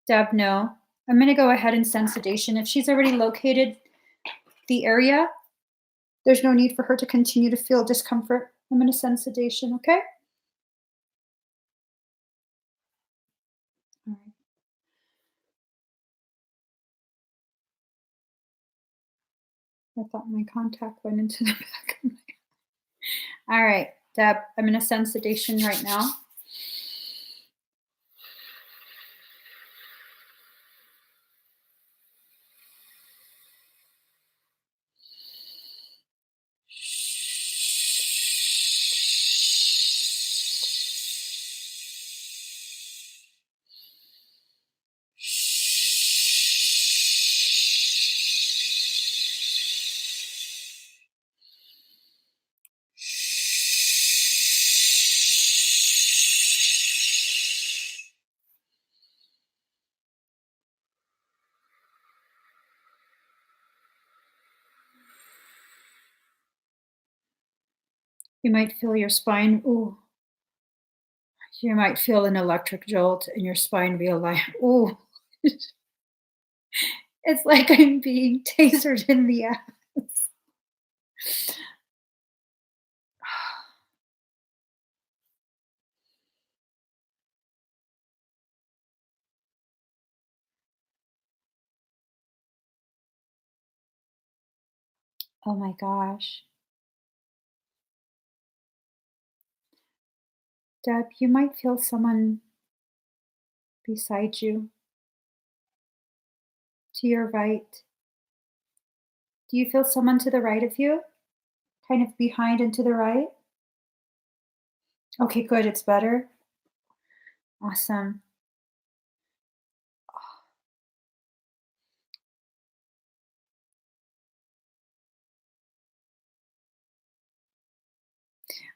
Deb know, I'm going to go ahead and send sedation. If she's already located the area, there's no need for her to continue to feel discomfort. I'm going to send sedation, okay? All right. I thought my contact went into the back of my. All right, Deb, I'm going to send sedation right now. You might feel your spine. Ooh, you might feel an electric jolt in your spine be alive. Ooh, it's like I'm being tasered in the ass. Oh my gosh. Deb, you might feel someone beside you, to your right. Do you feel someone to the right of you? Kind of behind and to the right? Okay, good. It's better. Awesome.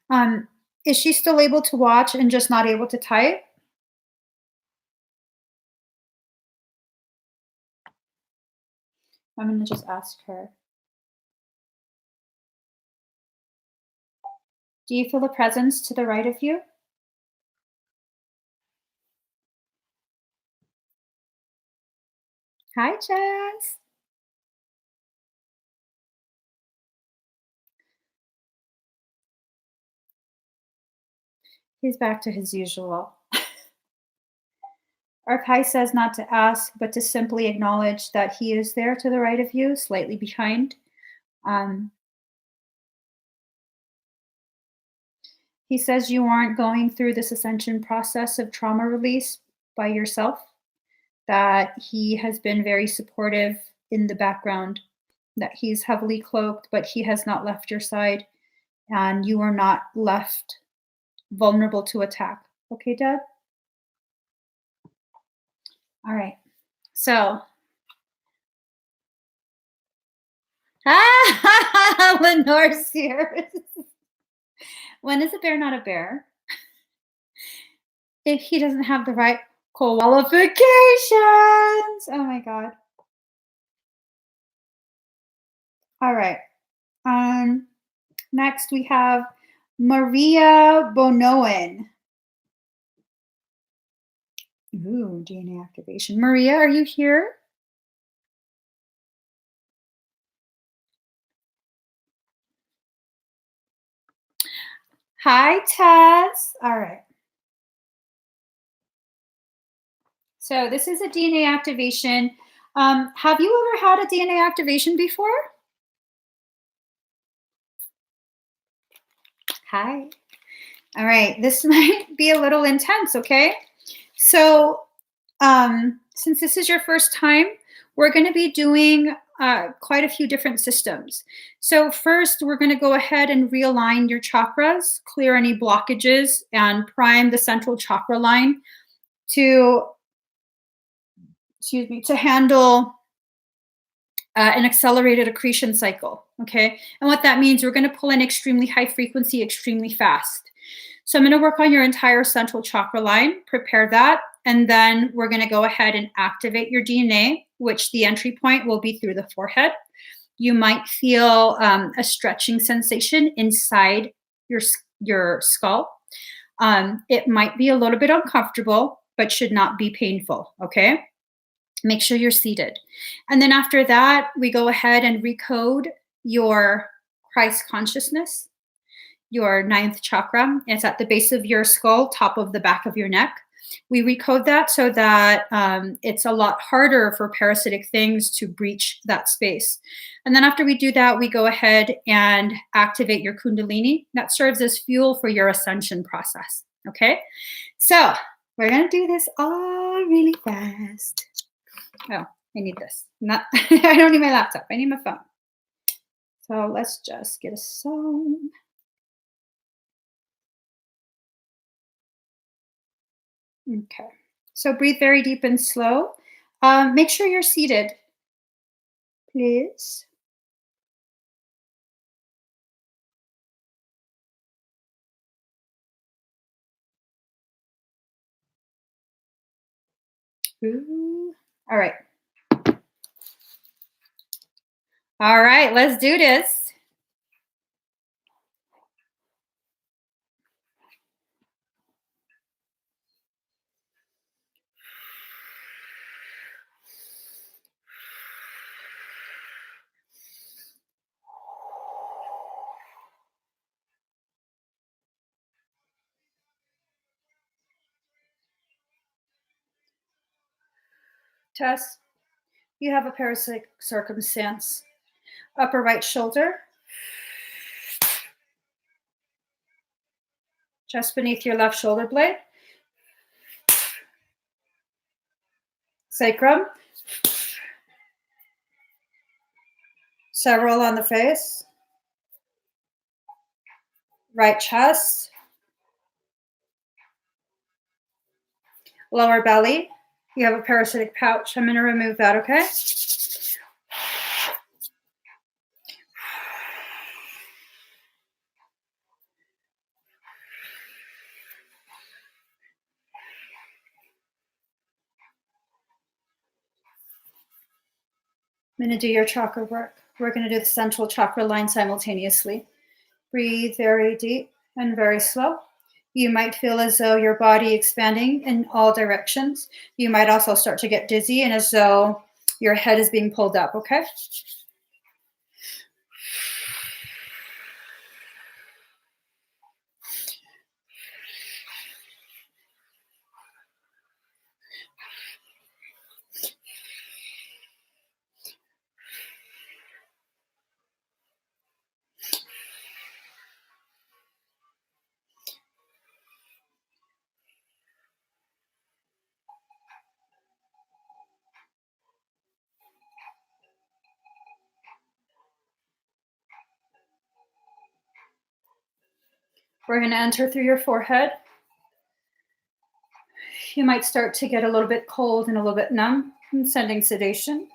Um, is she still able to watch and just not able to type? I'm gonna just ask her. Do you feel a presence to the right of you? Hi, Jess. He's back to his usual. Arkai says not to ask, but to simply acknowledge that he is there to the right of you, slightly behind. He says you aren't going through this ascension process of trauma release by yourself, that he has been very supportive in the background, that he's heavily cloaked, but he has not left your side, and you are not left vulnerable to attack. Okay, Deb? All right. So, Lenore Sears. When is a bear not a bear? If he doesn't have the right qualifications. Oh my God. All right. Next we have Maria Bonoan. Ooh, DNA activation. Maria, are you here? Hi, Tess. All right. So this is a DNA activation. Have you ever had a DNA activation before? Hi. All right. This might be a little intense, okay? So since this is your first time, we're going to be doing quite a few different systems. So first, we're going to go ahead and realign your chakras, clear any blockages, and prime the central chakra line to handle an accelerated accretion cycle, okay? And what that means, we're going to pull in extremely high frequency, extremely fast. So I'm going to work on your entire central chakra line, prepare that, and then we're going to go ahead and activate your DNA, which the entry point will be through the forehead. You might feel a stretching sensation inside your skull. It might be a little bit uncomfortable, but should not be painful, okay? Make sure you're seated. And then after that, we go ahead and recode your Christ consciousness, your ninth chakra. It's at the base of your skull, top of the back of your neck. We recode that so that it's a lot harder for parasitic things to breach that space. And then after we do that, we go ahead and activate your Kundalini. That serves as fuel for your ascension process, okay? So we're gonna do this all really fast. Oh, I need this. I don't need my laptop. I need my phone. So let's just get a song. Okay. So breathe very deep and slow. Make sure you're seated, please. Ooh. All right. All right, let's do this. Tess, you have a parasitic circumstance. Upper right shoulder, just beneath your left shoulder blade, sacrum, several on the face, right chest, lower belly. You have a parasitic pouch. I'm going to remove that, okay? I'm going to do your chakra work. We're going to do the central chakra line simultaneously. Breathe very deep and very slow. You might feel as though your body expanding in all directions. You might also start to get dizzy and as though your head is being pulled up, okay? We're going to enter through your forehead. You might start to get a little bit cold and a little bit numb. I'm sending sedation.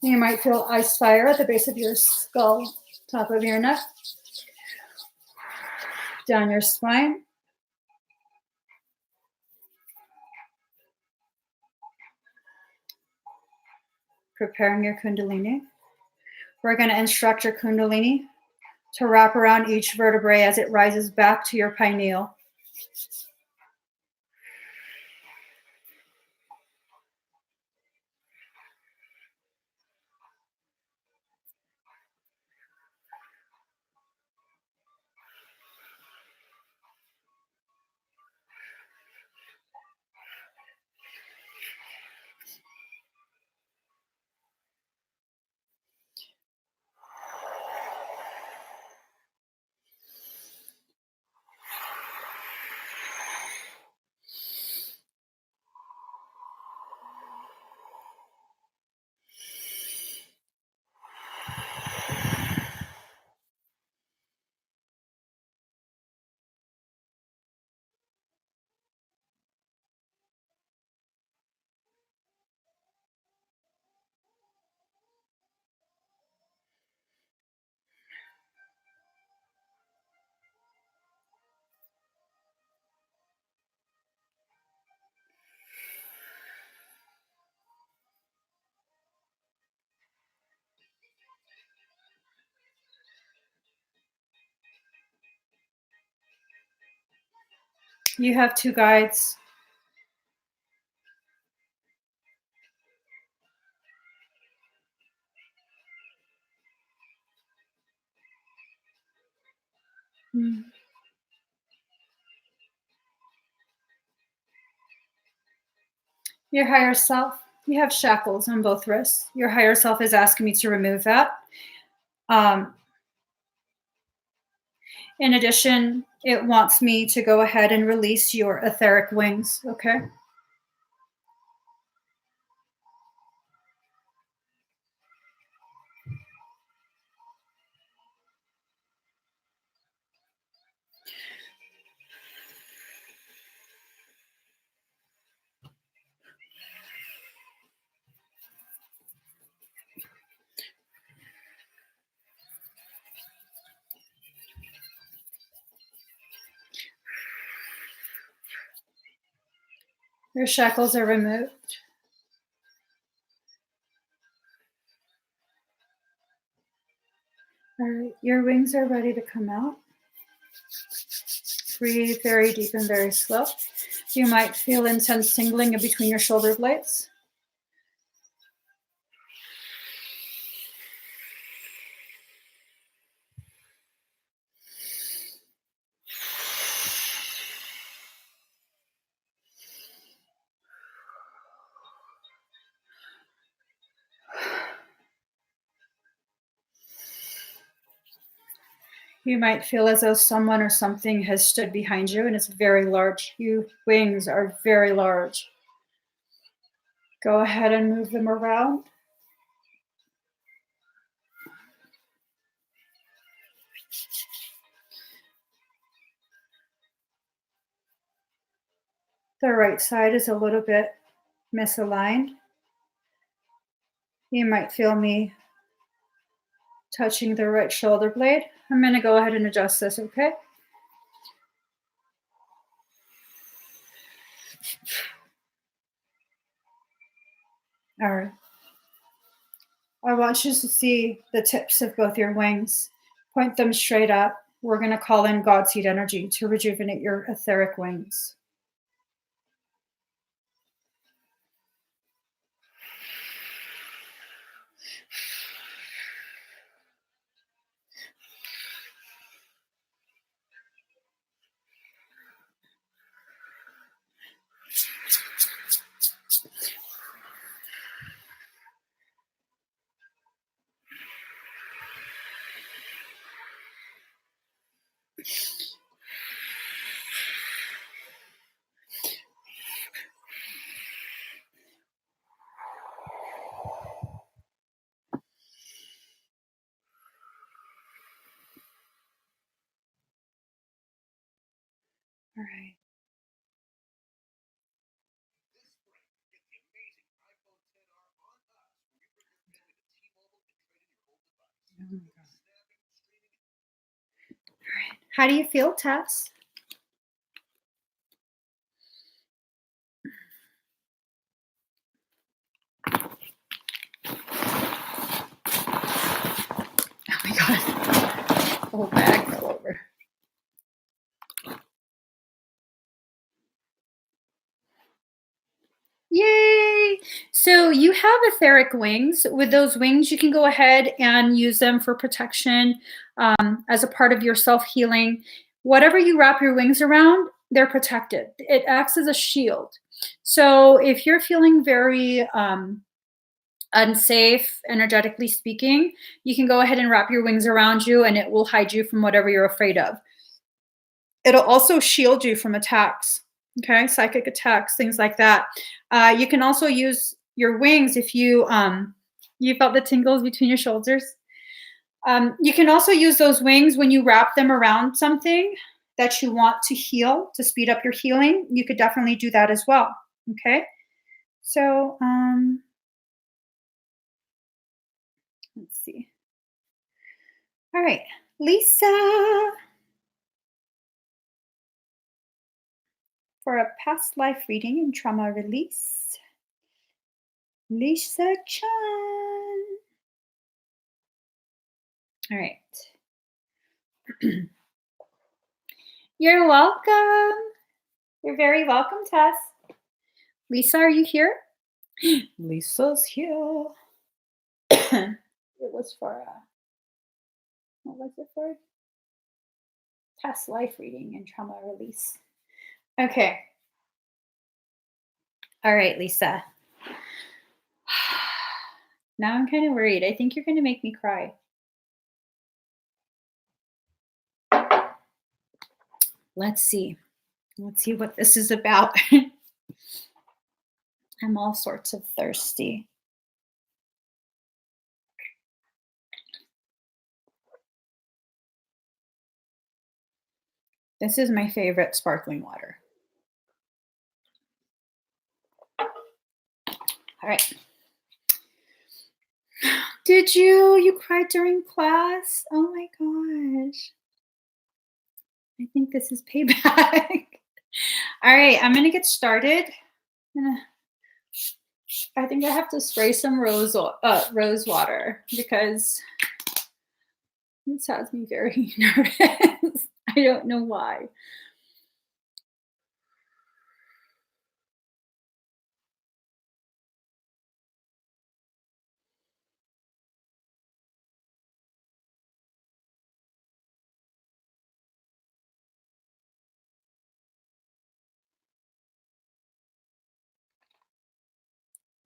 You might feel ice fire at the base of your skull, top of your neck, down your spine. Preparing your Kundalini. We're going to instruct your Kundalini to wrap around each vertebrae as it rises back to your pineal. You have two guides. Your higher self, you have shackles on both wrists. Your higher self is asking me to remove that. In addition, it wants me to go ahead and release your etheric wings, okay? Your shackles are removed. All right, your wings are ready to come out. Breathe very deep and very slow. You might feel intense tingling in between your shoulder blades. You might feel as though someone or something has stood behind you and it's very large. Your wings are very large. Go ahead and move them around. The right side is a little bit misaligned. You might feel me touching the right shoulder blade. I'm going to go ahead and adjust this, okay? All right. I want you to see the tips of both your wings. Point them straight up. We're going to call in God seed energy to rejuvenate your etheric wings. All right. Oh my God. All right. How do you feel, Tess? Oh my God. The whole bag fell over. Yay! So you have etheric wings. With those wings, you can go ahead and use them for protection as a part of your self-healing. Whatever you wrap your wings around, they're protected. It acts as a shield. So if you're feeling very unsafe, energetically speaking, you can go ahead and wrap your wings around you and it will hide you from whatever you're afraid of. It'll also shield you from attacks, okay? Psychic attacks, things like that. You can also use your wings if you felt the tingles between your shoulders. You can also use those wings when you wrap them around something that you want to heal, to speed up your healing. You could definitely do that as well, okay? So let's see. All right, Lisa. For a past life reading and trauma release, Lisa Chan. All right. You're welcome. You're very welcome, Tess. Lisa, are you here? Lisa's here. It was for, what was it for? Past life reading and trauma release. Okay. All right, Lisa. Now I'm kind of worried. I think you're going to make me cry. Let's see. Let's see what this is about. I'm all sorts of thirsty. This is my favorite sparkling water. All right. Did you? You cried during class? Oh my gosh. I think this is payback. All right, I'm gonna get started. I think I have to spray some rose water because this has me very nervous. I don't know why.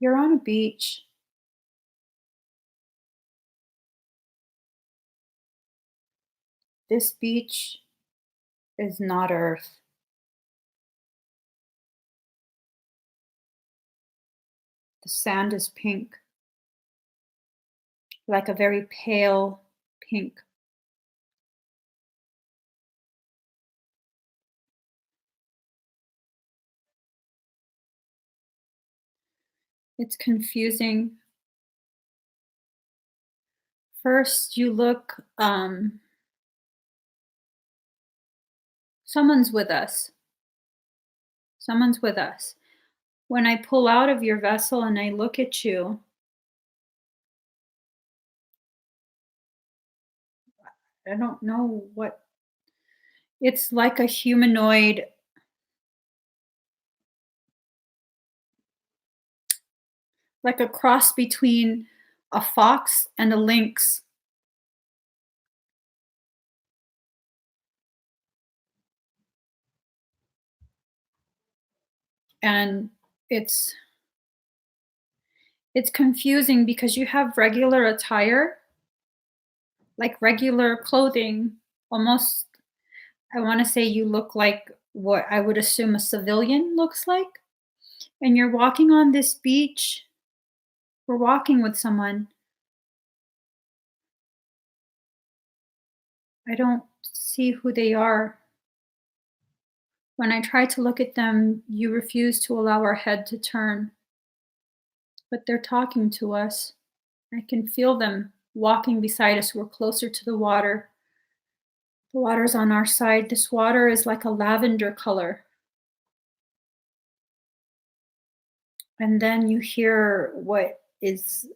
You're on a beach. This beach is not Earth. The sand is pink, like a very pale pink. It's confusing. First, you look, someone's with us. Someone's with us. When I pull out of your vessel and I look at you, I don't know what, it's like a humanoid, like a cross between a fox and a lynx. And it's confusing because you have regular attire, like regular clothing, almost I want to say you look like what I would assume a civilian looks like. And you're walking on this beach. We're walking with someone. I don't see who they are. When I try to look at them, you refuse to allow our head to turn. But they're talking to us. I can feel them walking beside us. We're closer to the water. The water's on our side. This water is like a lavender color. And then you hear what is,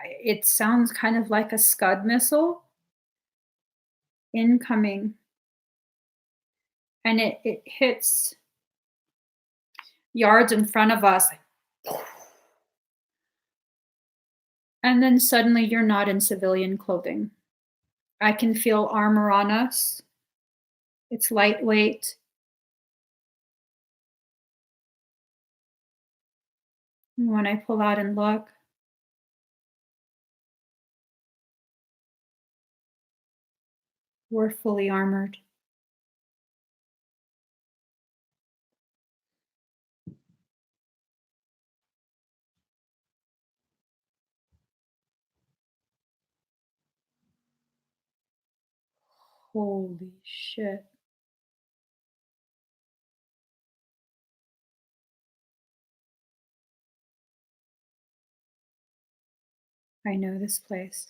it sounds kind of like a Scud missile incoming. And it hits yards in front of us. And then suddenly you're not in civilian clothing. I can feel armor on us. It's lightweight. And when I pull out and look, we're fully armored. Holy shit. I know this place.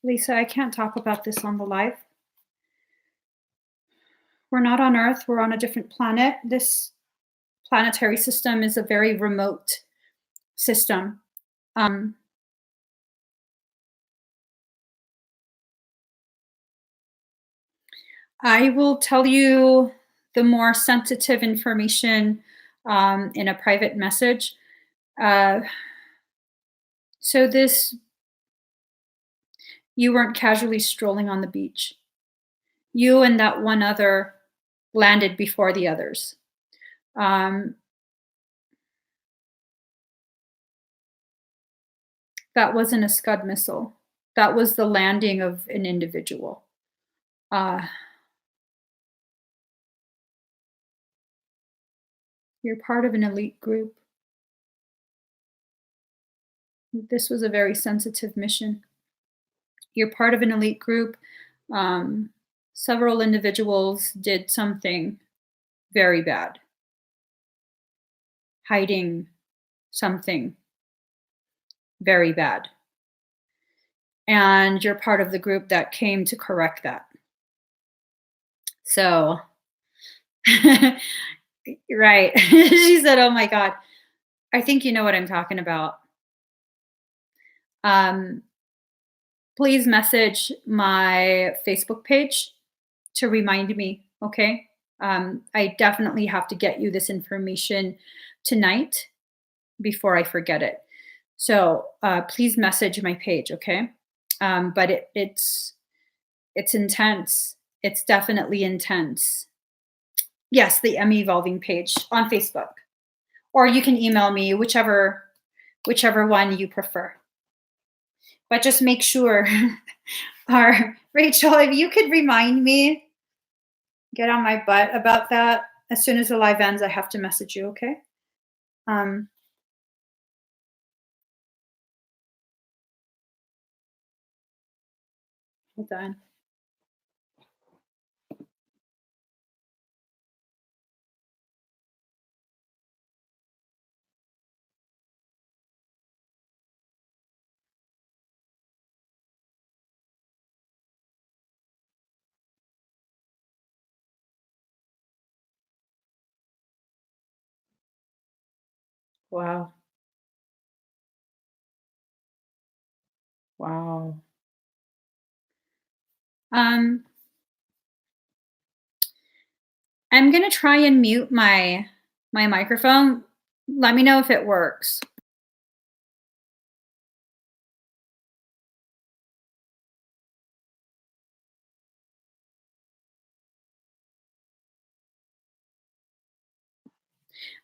Lisa, I can't talk about this on the live. We're not on Earth, we're on a different planet. This planetary system is a very remote system. I will tell you the more sensitive information in a private message. So this, you weren't casually strolling on the beach. You and that one other landed before the others. That wasn't a Scud missile. That was the landing of an individual. You're part of an elite group. This was a very sensitive mission. You're part of an elite group. Several individuals did something very bad, hiding something very bad. And you're part of the group that came to correct that. So, right. She said, oh my God, I think you know what I'm talking about. Please message my Facebook page to remind me, okay? I definitely have to get you this information tonight before I forget it. So please message my page, okay? But it's intense. It's definitely intense. Yes, the M Evolving page on Facebook, or you can email me, whichever one you prefer. But just make sure, Rachel, if you could remind me, get on my butt about that. As soon as the live ends, I have to message you, okay? Hold on. Wow. Wow. I'm gonna try and mute my microphone. Let me know if it works.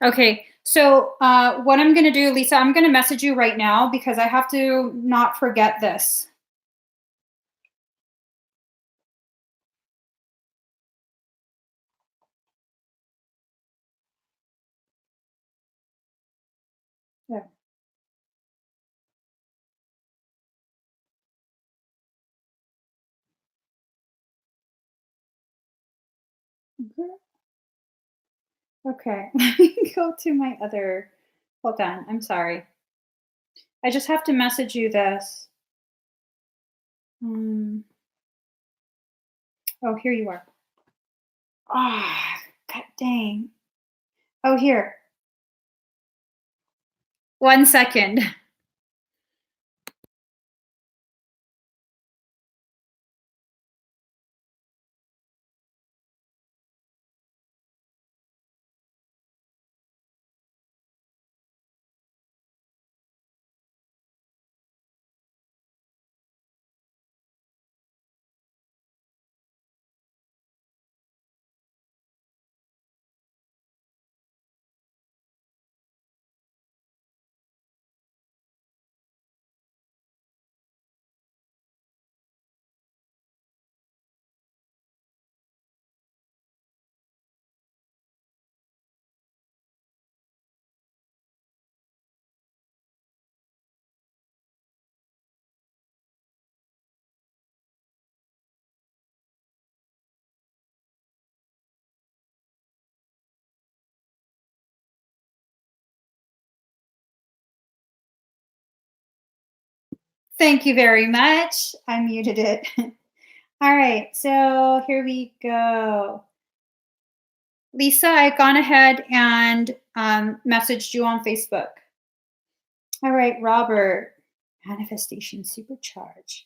Okay, so what I'm going to do, Lisa, I'm going to message you right now because I have to not forget this. Yeah. Okay, let me go to my other. Hold on, I'm sorry. I just have to message you this. Oh, here you are. Ah, god dang. Oh, here. 1 second. Thank you very much. I muted it. All right, so here we go. Lisa, I've gone ahead and messaged you on Facebook. All right, Robert, manifestation supercharge.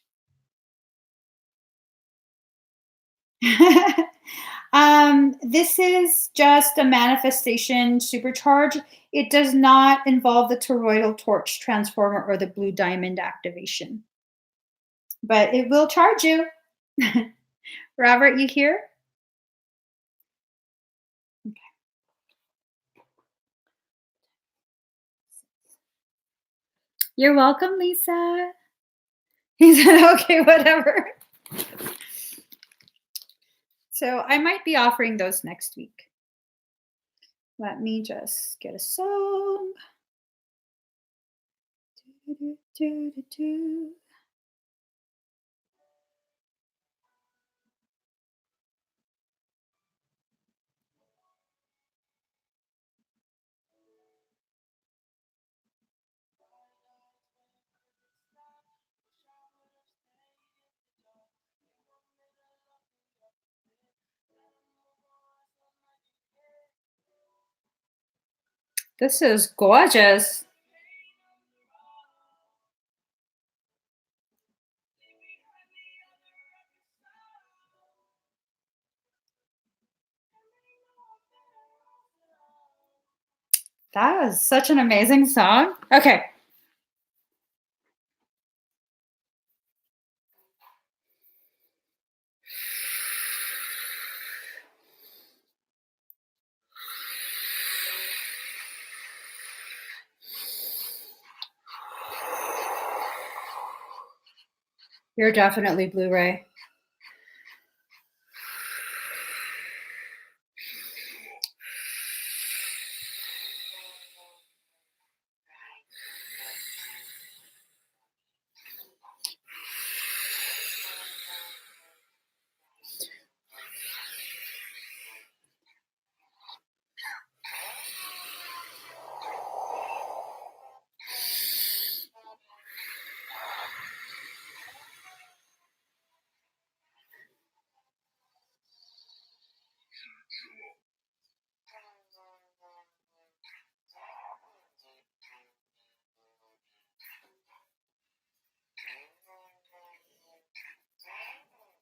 This is just a manifestation supercharge. It does not involve the toroidal torch transformer or the blue diamond activation, but it will charge you. Robert, you here? You're welcome, Lisa. He said, okay, whatever. So I might be offering those next week. Let me just get a song. This is gorgeous. That was such an amazing song. Okay. You're definitely Blu-ray.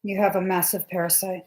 You have a massive parasite.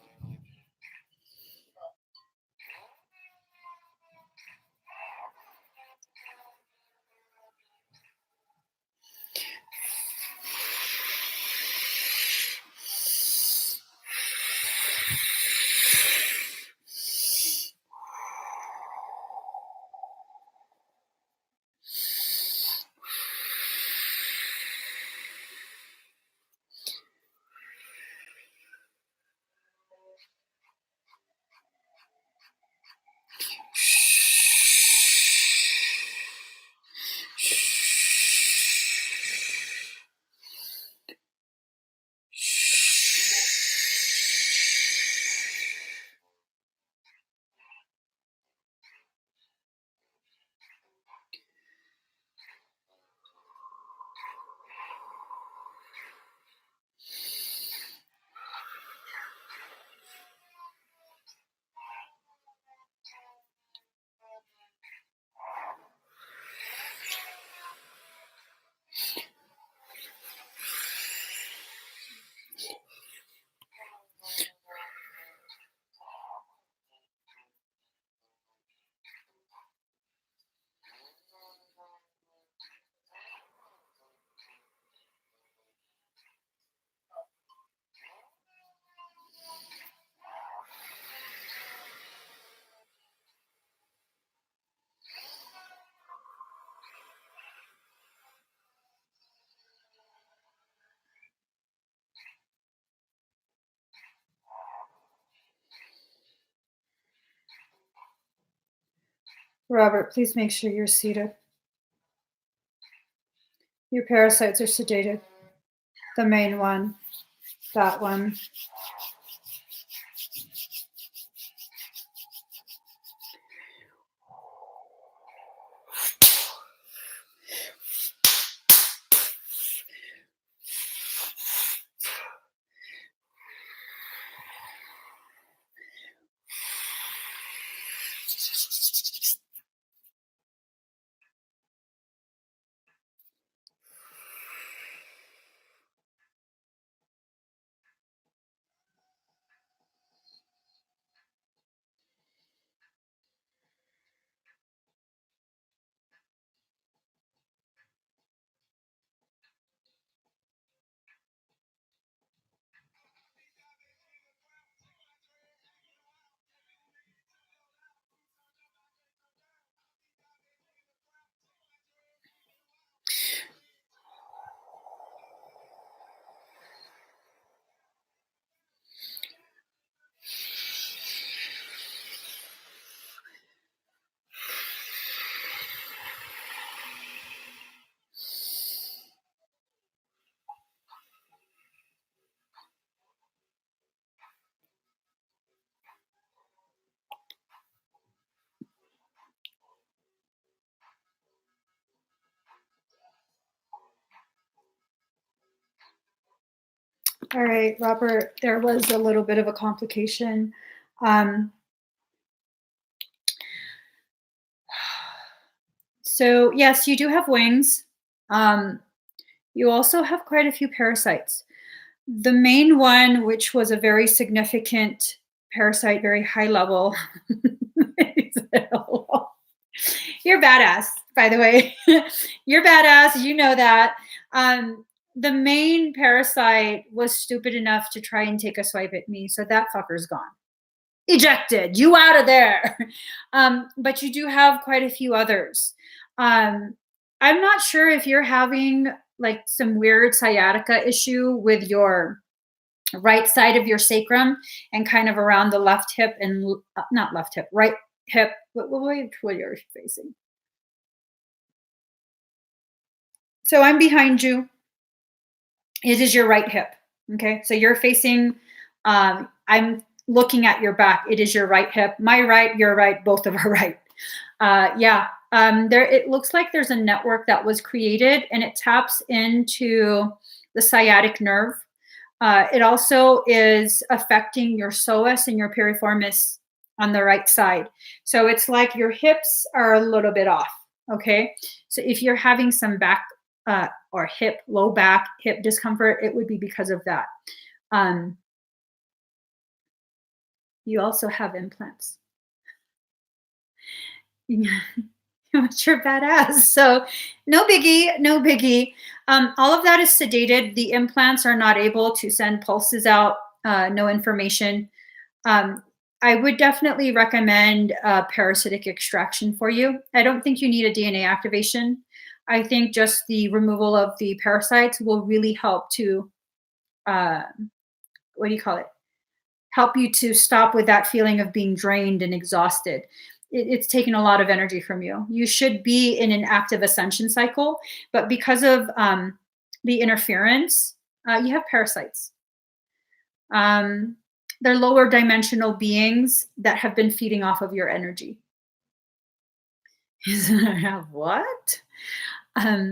Robert, please make sure you're seated. Your parasites are sedated. The main one, that one. All right, Robert, there was a little bit of a complication. So yes, you do have wings. You also have quite a few parasites. The main one, which was a very significant parasite, very high level. You're badass, by the way. You're badass. You know that. The main parasite was stupid enough to try and take a swipe at me. So that fucker's gone. Ejected. You out of there. But you do have quite a few others. I'm not sure if you're having like some weird sciatica issue with your right side of your sacrum and kind of around the left hip and not left hip, right hip. What you're facing. So I'm behind you. It is your right hip. Okay. So you're facing, I'm looking at your back. It is your right hip. My right, your right, both of our right. Yeah. There, it looks like there's a network that was created and it taps into the sciatic nerve. It also is affecting your psoas and your piriformis on the right side. So it's like your hips are a little bit off. Okay. So if you're having some back or hip, low back, hip discomfort, it would be because of that. You also have implants. You're badass. So no biggie, no biggie. All of that is sedated. The implants are not able to send pulses out, no information. I would definitely recommend a parasitic extraction for you. I don't think you need a DNA activation. I think just the removal of the parasites will really help to, what do you call it? Help you to stop with that feeling of being drained and exhausted. It's taken a lot of energy from you. You should be in an active ascension cycle, but because of the interference, you have parasites. They're lower dimensional beings that have been feeding off of your energy. What?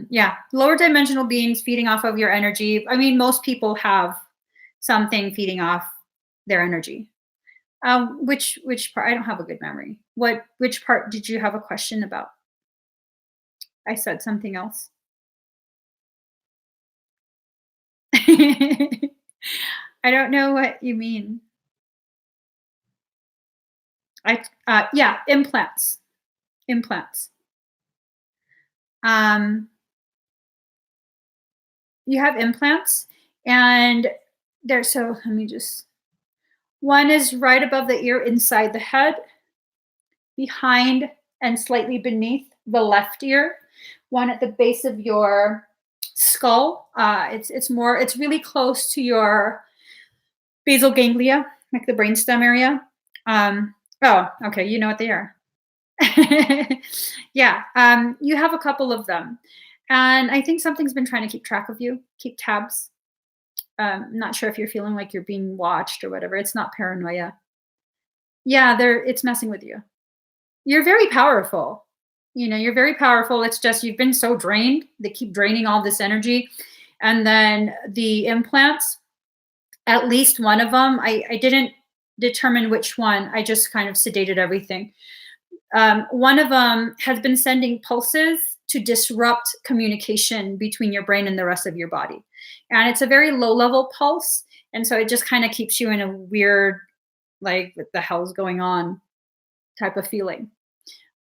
Yeah, lower dimensional beings feeding off of your energy. I mean, most people have something feeding off their energy. Which part? I don't have a good memory. Which part did you have a question about? I said something else. I don't know what you mean. Yeah, implants. Implants. You have implants, and there. So let me just. One is right above the ear, inside the head, behind and slightly beneath the left ear. One at the base of your skull. It's really close to your basal ganglia, like the brainstem area. Oh, okay, you know what they are. Yeah, you have a couple of them. And I think something's been trying to keep track of you, keep tabs. Not sure if you're feeling like you're being watched or whatever. It's not paranoia. Yeah, it's messing with you. You're very powerful. You're very powerful. It's just you've been so drained. They keep draining all this energy. And then the implants, at least one of them, I didn't determine which one. I just kind of sedated everything. One of them has been sending pulses to disrupt communication between your brain and the rest of your body. And it's a very low level pulse. And so it just kind of keeps you in a weird, like, what the hell's going on type of feeling.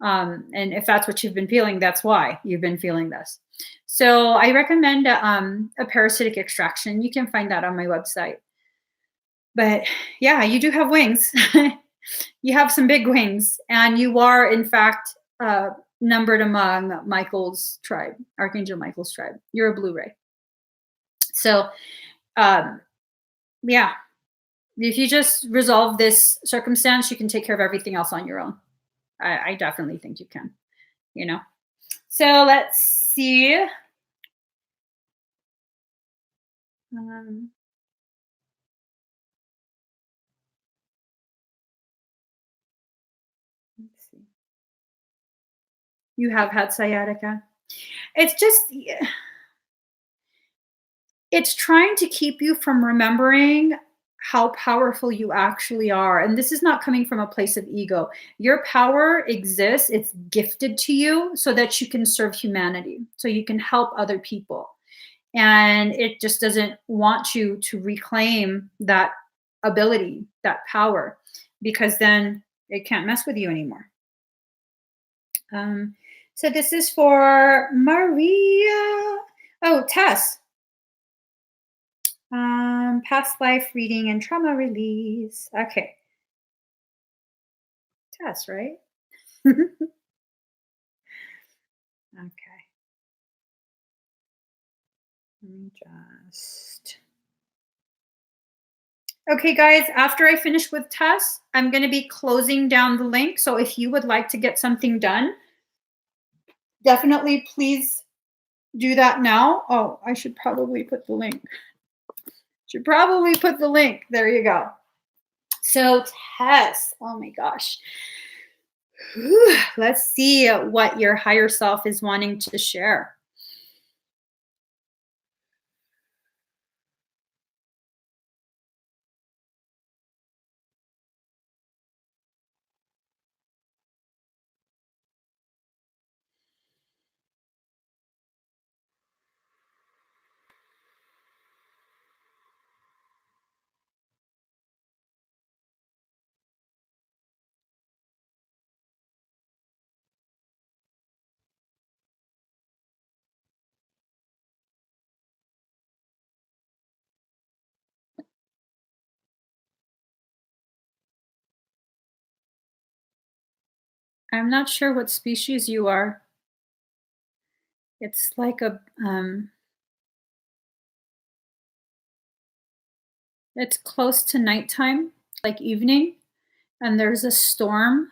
And if that's what you've been feeling, that's why you've been feeling this. So I recommend a parasitic extraction. You can find that on my website. But yeah, you do have wings. You have some big wings, and you are, in fact, numbered among Michael's tribe, Archangel Michael's tribe. You're a Blu-ray. So, um, yeah, if you just resolve this circumstance, you can take care of everything else on your own. I definitely think you can, you know. So let's see. Um, let's see. You have had sciatica. It's just, it's trying to keep you from remembering how powerful you actually are. And this is not coming from a place of ego. Your power exists, it's gifted to you so that you can serve humanity, so you can help other people. And it just doesn't want you to reclaim that ability, that power, because then it can't mess with you anymore. Um, so this is for Maria. Oh, Tess. Past life reading and trauma release. Okay, Tess, right? Okay. Let me just. Okay, guys, after I finish with Tess, I'm going to be closing down the link. So if you would like to get something done, definitely please do that now. Oh, I should probably put the link. There you go. So, Tess, oh my gosh. Whew, let's see what your higher self is wanting to share. I'm not sure what species you are. It's like it's close to nighttime, like evening, and there's a storm,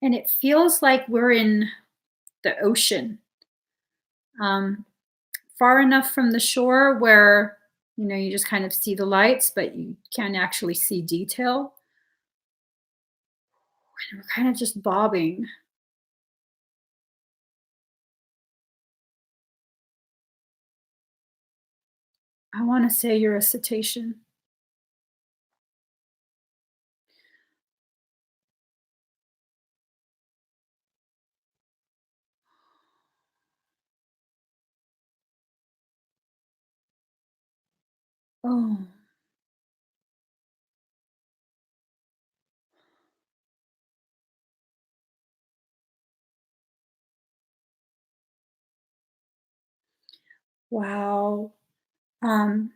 and it feels like we're in the ocean, um, far enough from the shore where you just kind of see the lights, but you can't actually see detail. And we're kind of just bobbing. I want to say you're a cetacean. Oh, wow. Um,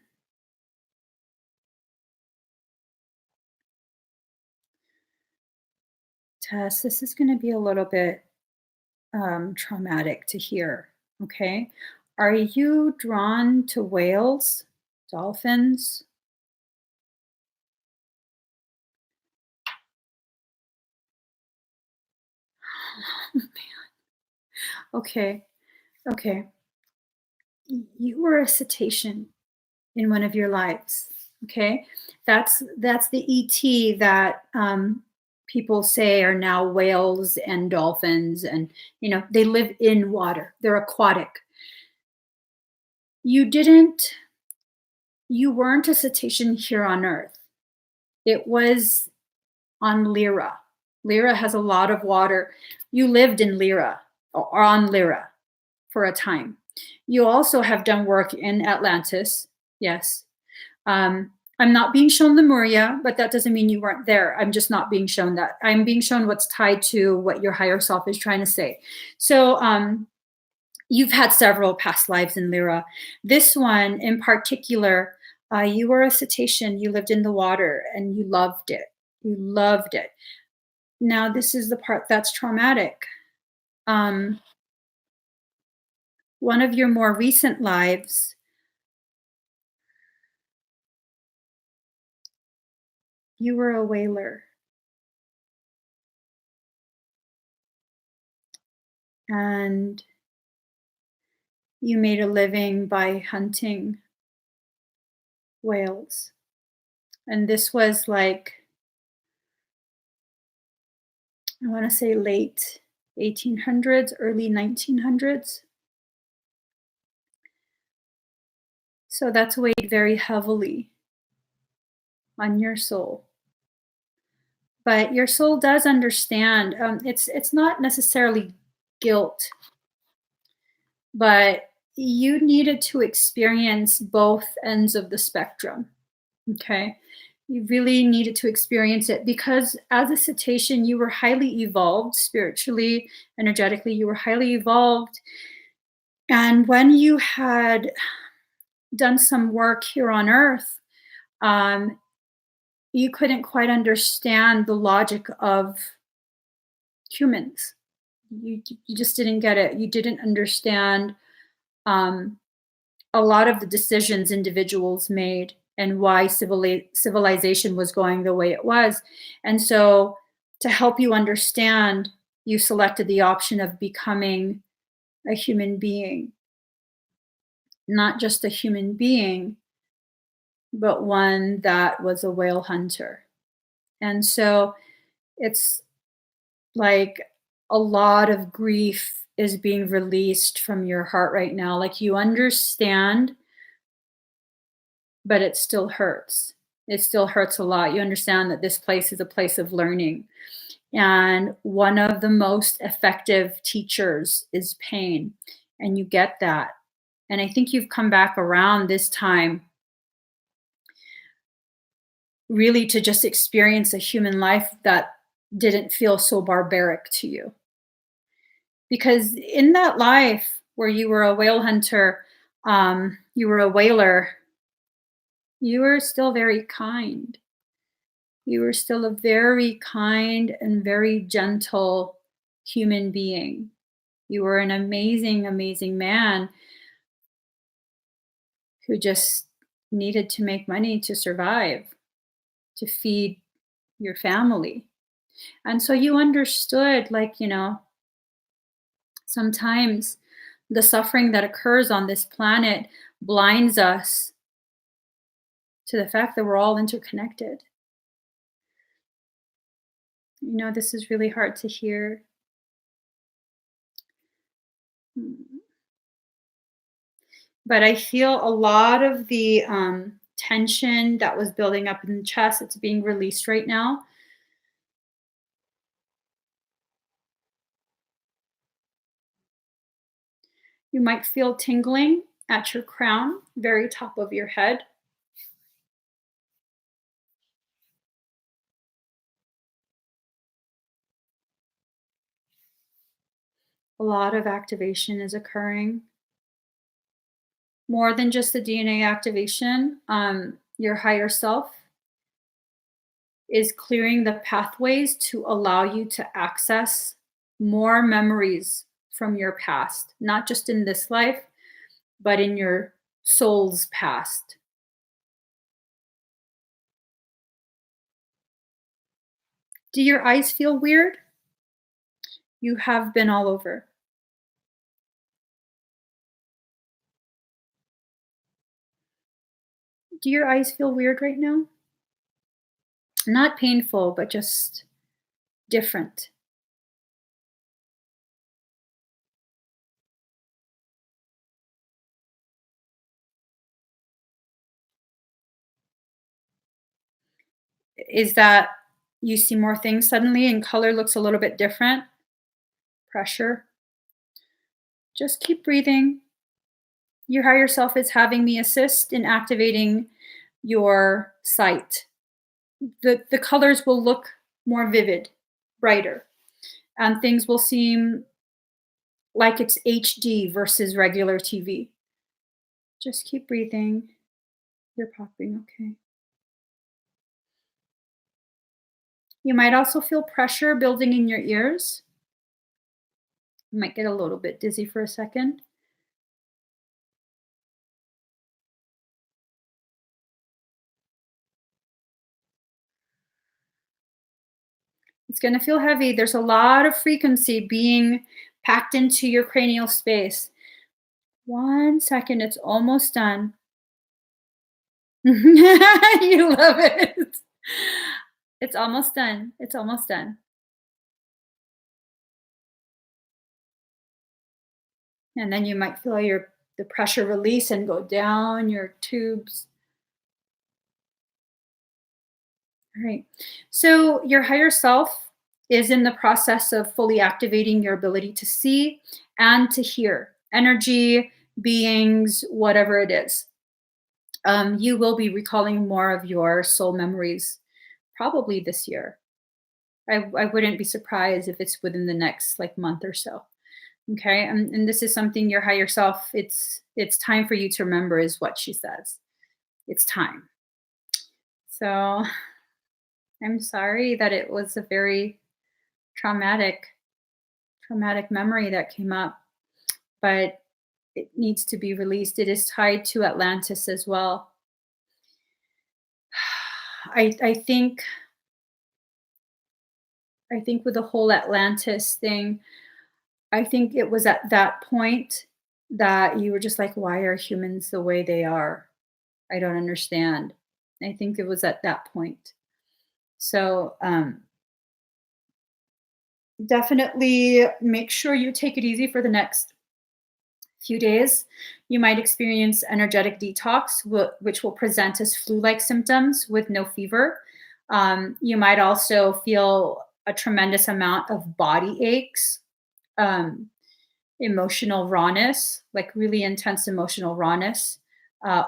Tess, this is going to be a little bit traumatic to hear. Okay. Are you drawn to whales, dolphins? Okay. Okay. You were a cetacean in one of your lives. Okay. That's the ET that people say are now whales and dolphins, and they live in water. They're aquatic. You didn't you weren't a cetacean here on Earth. It was on Lyra. Lyra has a lot of water. You lived in Lyra or on Lyra for a time. You also have done work in Atlantis. Yes. I'm not being shown Lemuria, but that doesn't mean you weren't there. I'm just not being shown that. I'm being shown what's tied to what your higher self is trying to say. So you've had several past lives in Lyra. This one in particular, you were a cetacean. You lived in the water and you loved it. You loved it. Now, this is the part that's traumatic. Um, One of your more recent lives, you were a whaler. And you made a living by hunting whales. And this was like, I want to say late 1800s, early 1900s. So that's weighed very heavily on your soul. But your soul does understand. It's not necessarily guilt, but you needed to experience both ends of the spectrum. Okay. You really needed to experience it because as a cetacean, you were highly evolved spiritually, energetically, you were highly evolved. And when you had done some work here on earth, um, you couldn't quite understand the logic of humans. You just didn't get it. You didn't understand um, a lot of the decisions individuals made and why civilization was going the way it was. And so, to help you understand, you selected the option of becoming a human being, not just a human being, but one that was a whale hunter. And so, it's like a lot of grief is being released from your heart right now. Like you understand, but it still hurts. It still hurts a lot. You understand that this place is a place of learning. And one of the most effective teachers is pain. And you get that. And I think you've come back around this time really to just experience a human life that didn't feel so barbaric to you. Because in that life where you were a whale hunter, you were a whaler, you were still very kind. You were still a very kind and very gentle human being. You were an amazing, amazing man who just needed to make money to survive, to feed your family. And so you understood, like, sometimes the suffering that occurs on this planet blinds us to the fact that we're all interconnected. This is really hard to hear. But I feel a lot of the tension that was building up in the chest, it's being released right now. You might feel tingling at your crown, very top of your head. A lot of activation is occurring. More than just the DNA activation, your higher self is clearing the pathways to allow you to access more memories from your past, not just in this life, but in your soul's past. Do your eyes feel weird? You have been all over. Do your eyes feel weird right now? Not painful, but just different. Is that you see more things suddenly and color looks a little bit different? Pressure? Just keep breathing. Your higher self is having me assist in activating your sight. The colors will look more vivid, brighter, and things will seem like it's HD versus regular TV. Just keep breathing. You're popping, okay. You might also feel pressure building in your ears. You might get a little bit dizzy for a second. It's going to feel heavy. There's a lot of frequency being packed into your cranial space. 1 second, it's almost done. You love it. It's almost done. It's almost done. And then you might feel the pressure release and go down your tubes. All right. So your higher self is in the process of fully activating your ability to see and to hear energy, beings, whatever it is. You will be recalling more of your soul memories probably this year. I wouldn't be surprised if it's within the next like month or so. Okay. And this is something your higher self, it's time for you to remember is what she says. It's time. So I'm sorry that it was a very traumatic memory that came up, but it needs to be released. It is tied to Atlantis as well. I think with the whole Atlantis thing, I think it was at that point that you were just like, why are humans the way they are? I don't understand. I think it was at that point. So definitely make sure you take it easy for the next few days. You might experience energetic detox, which will present as flu-like symptoms with no fever. You might also feel a tremendous amount of body aches, emotional rawness, like really intense emotional rawness.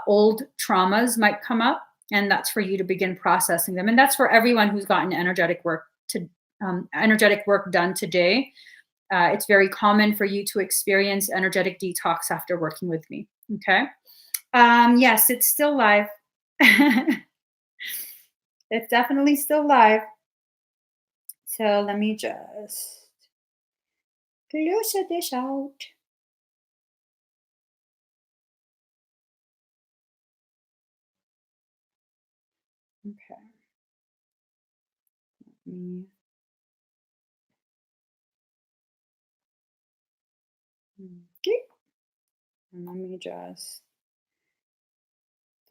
Old traumas might come up, and that's for you to begin processing them. And that's for everyone who's gotten energetic work done today. It's very common for you to experience energetic detox after working with me. Okay. Yes, it's still live. It's definitely still live. So let me just close this out. Okay. Mm, okay. And let me just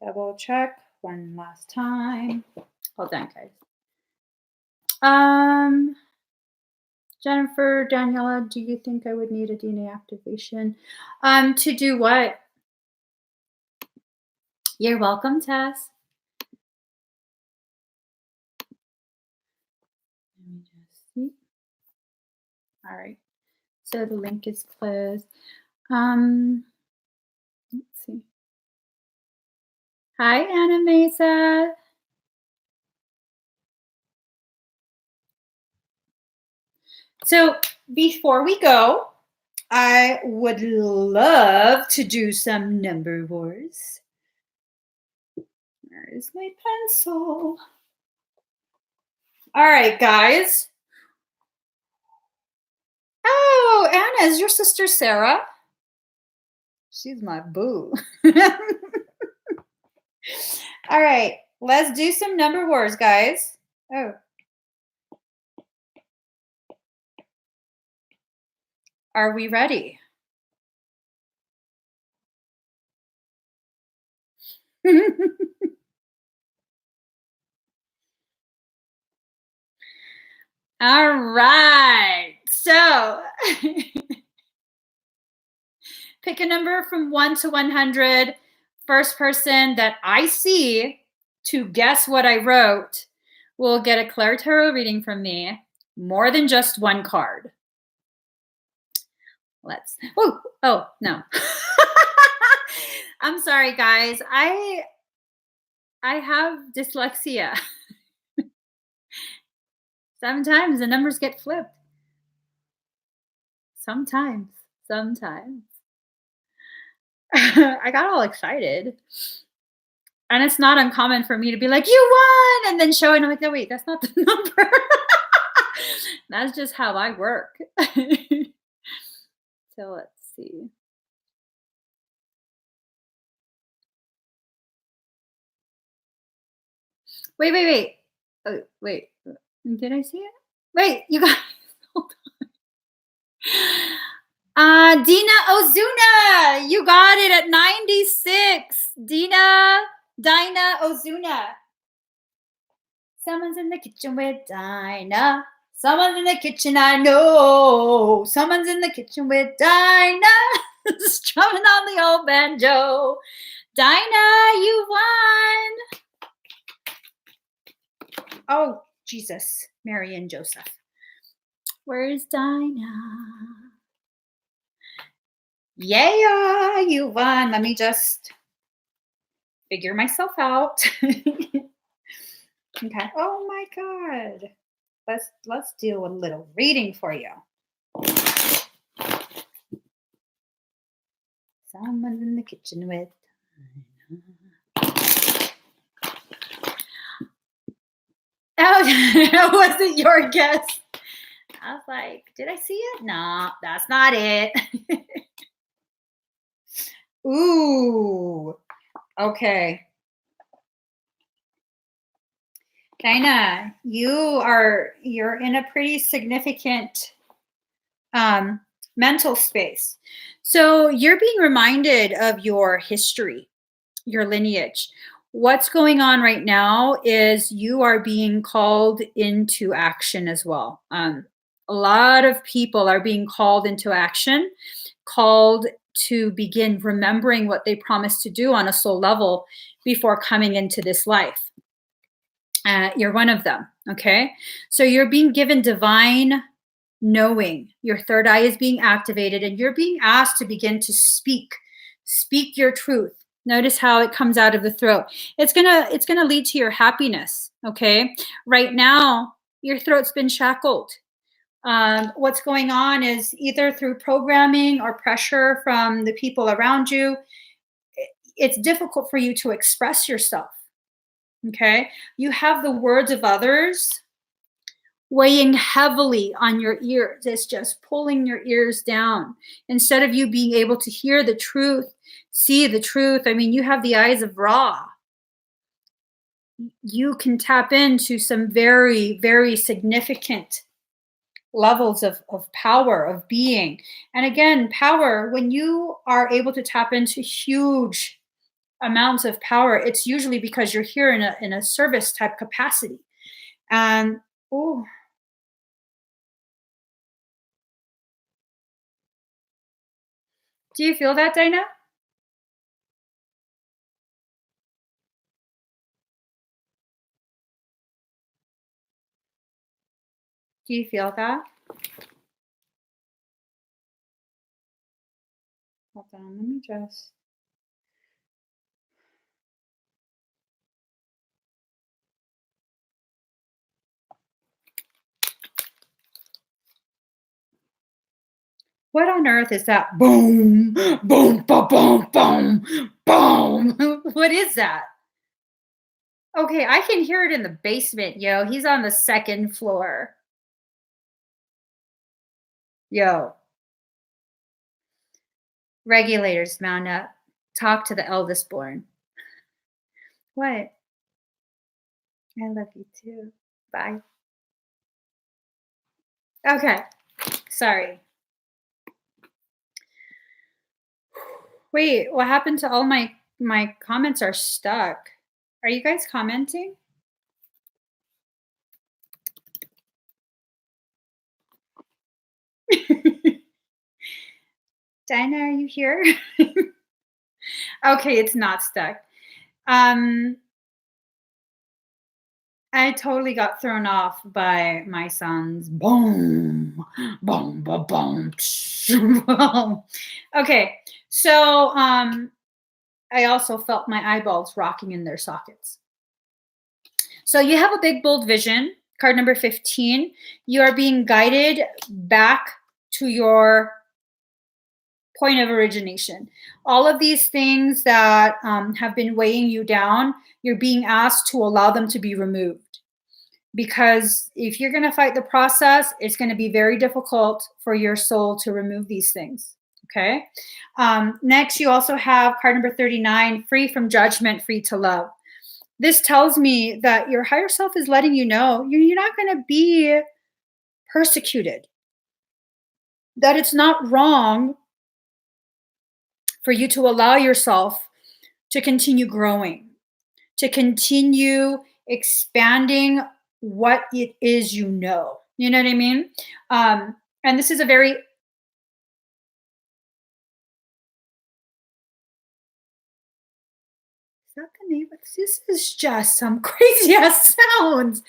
double check one last time. Hold on, guys. Jennifer, Daniela, do you think I would need a DNA activation? To do what? You're welcome, Tess. Let me just see. All right. So the link is closed. Let's see. Hi, Anna Mesa. So before we go, I would love to do some number wars. Where's my pencil? All right, guys. Oh, Anna, is your sister Sarah? She's my boo. All right, let's do some number wars, guys. Oh. Are we ready? All right. So pick a number from 1 to 100. First person that I see to guess what I wrote will get a ClairTarot reading from me. More than just one card. Oh, no. I'm sorry, guys. I have dyslexia. Sometimes the numbers get flipped. Sometimes. I got all excited. And it's not uncommon for me to be like, you won, and then show it. And I'm like, no, wait, that's not the number. That's just how I work. So let's see. Wait. Oh, wait. Did I see it? Wait, you guys. Dina Ozuna, you got it at 96. Dinah Ozuna. Someone's in the kitchen with Dinah. Someone's in the kitchen, I know. Someone's in the kitchen with Dinah. Strumming on the old banjo. Dinah, you won. Oh, Jesus. Mary and Joseph. Where's Dinah? Yeah, you won. Let me just figure myself out. Okay. Oh my God. Let's do a little reading for you. Someone's in the kitchen with Oh, that wasn't your guess. I was like, did I see it? No, that's not it. Ooh. Okay. Dinah, you're in a pretty significant mental space. So you're being reminded of your history, your lineage. What's going on right now is you are being called into action as well. A lot of people are being called into action, called to begin remembering what they promised to do on a soul level before coming into this life. You're one of them, okay? So you're being given divine knowing. Your third eye is being activated and you're being asked to begin to speak your truth. Notice how it comes out of the throat. It's gonna lead to your happiness, okay? Right now, your throat's been shackled. What's going on is either through programming or pressure from the people around you, it's difficult for you to express yourself. Okay. You have the words of others weighing heavily on your ears. It's just pulling your ears down. Instead of you being able to hear the truth, see the truth. I mean, you have the eyes of Ra. You can tap into some very, very significant levels of power, of being. And again, power, when you are able to tap into huge amounts of power, it's usually because you're here in a service type capacity. And oh, do you feel that, Dinah? Do you feel that? Hold on, let me just. What on earth is that? Boom, boom, boom, boom, boom, boom. What is that? Okay, I can hear it in the basement, yo. He's on the second floor. Yo. Regulators mount up. Talk to the eldest born. What? I love you too. Bye. Okay. Sorry. Wait, what happened to all my comments are stuck. Are you guys commenting? Dinah, are you here? Okay, it's not stuck. Um, I totally got thrown off by my son's boom, boom, boom, boom. Boom. Okay, so I also felt my eyeballs rocking in their sockets. So you have a big, bold vision, card number 15. You are being guided back to your point of origination. All of these things that have been weighing you down, you're being asked to allow them to be removed. Because if you're going to fight the process, it's going to be very difficult for your soul to remove these things. Okay. Next, you also have card number 39, free from judgment, free to love. This tells me that your higher self is letting you know you're not going to be persecuted, that it's not wrong for you to allow yourself to continue growing, to continue expanding what it is you know. You know what I mean? And this is a very— is that the name? This is just some crazy ass sounds.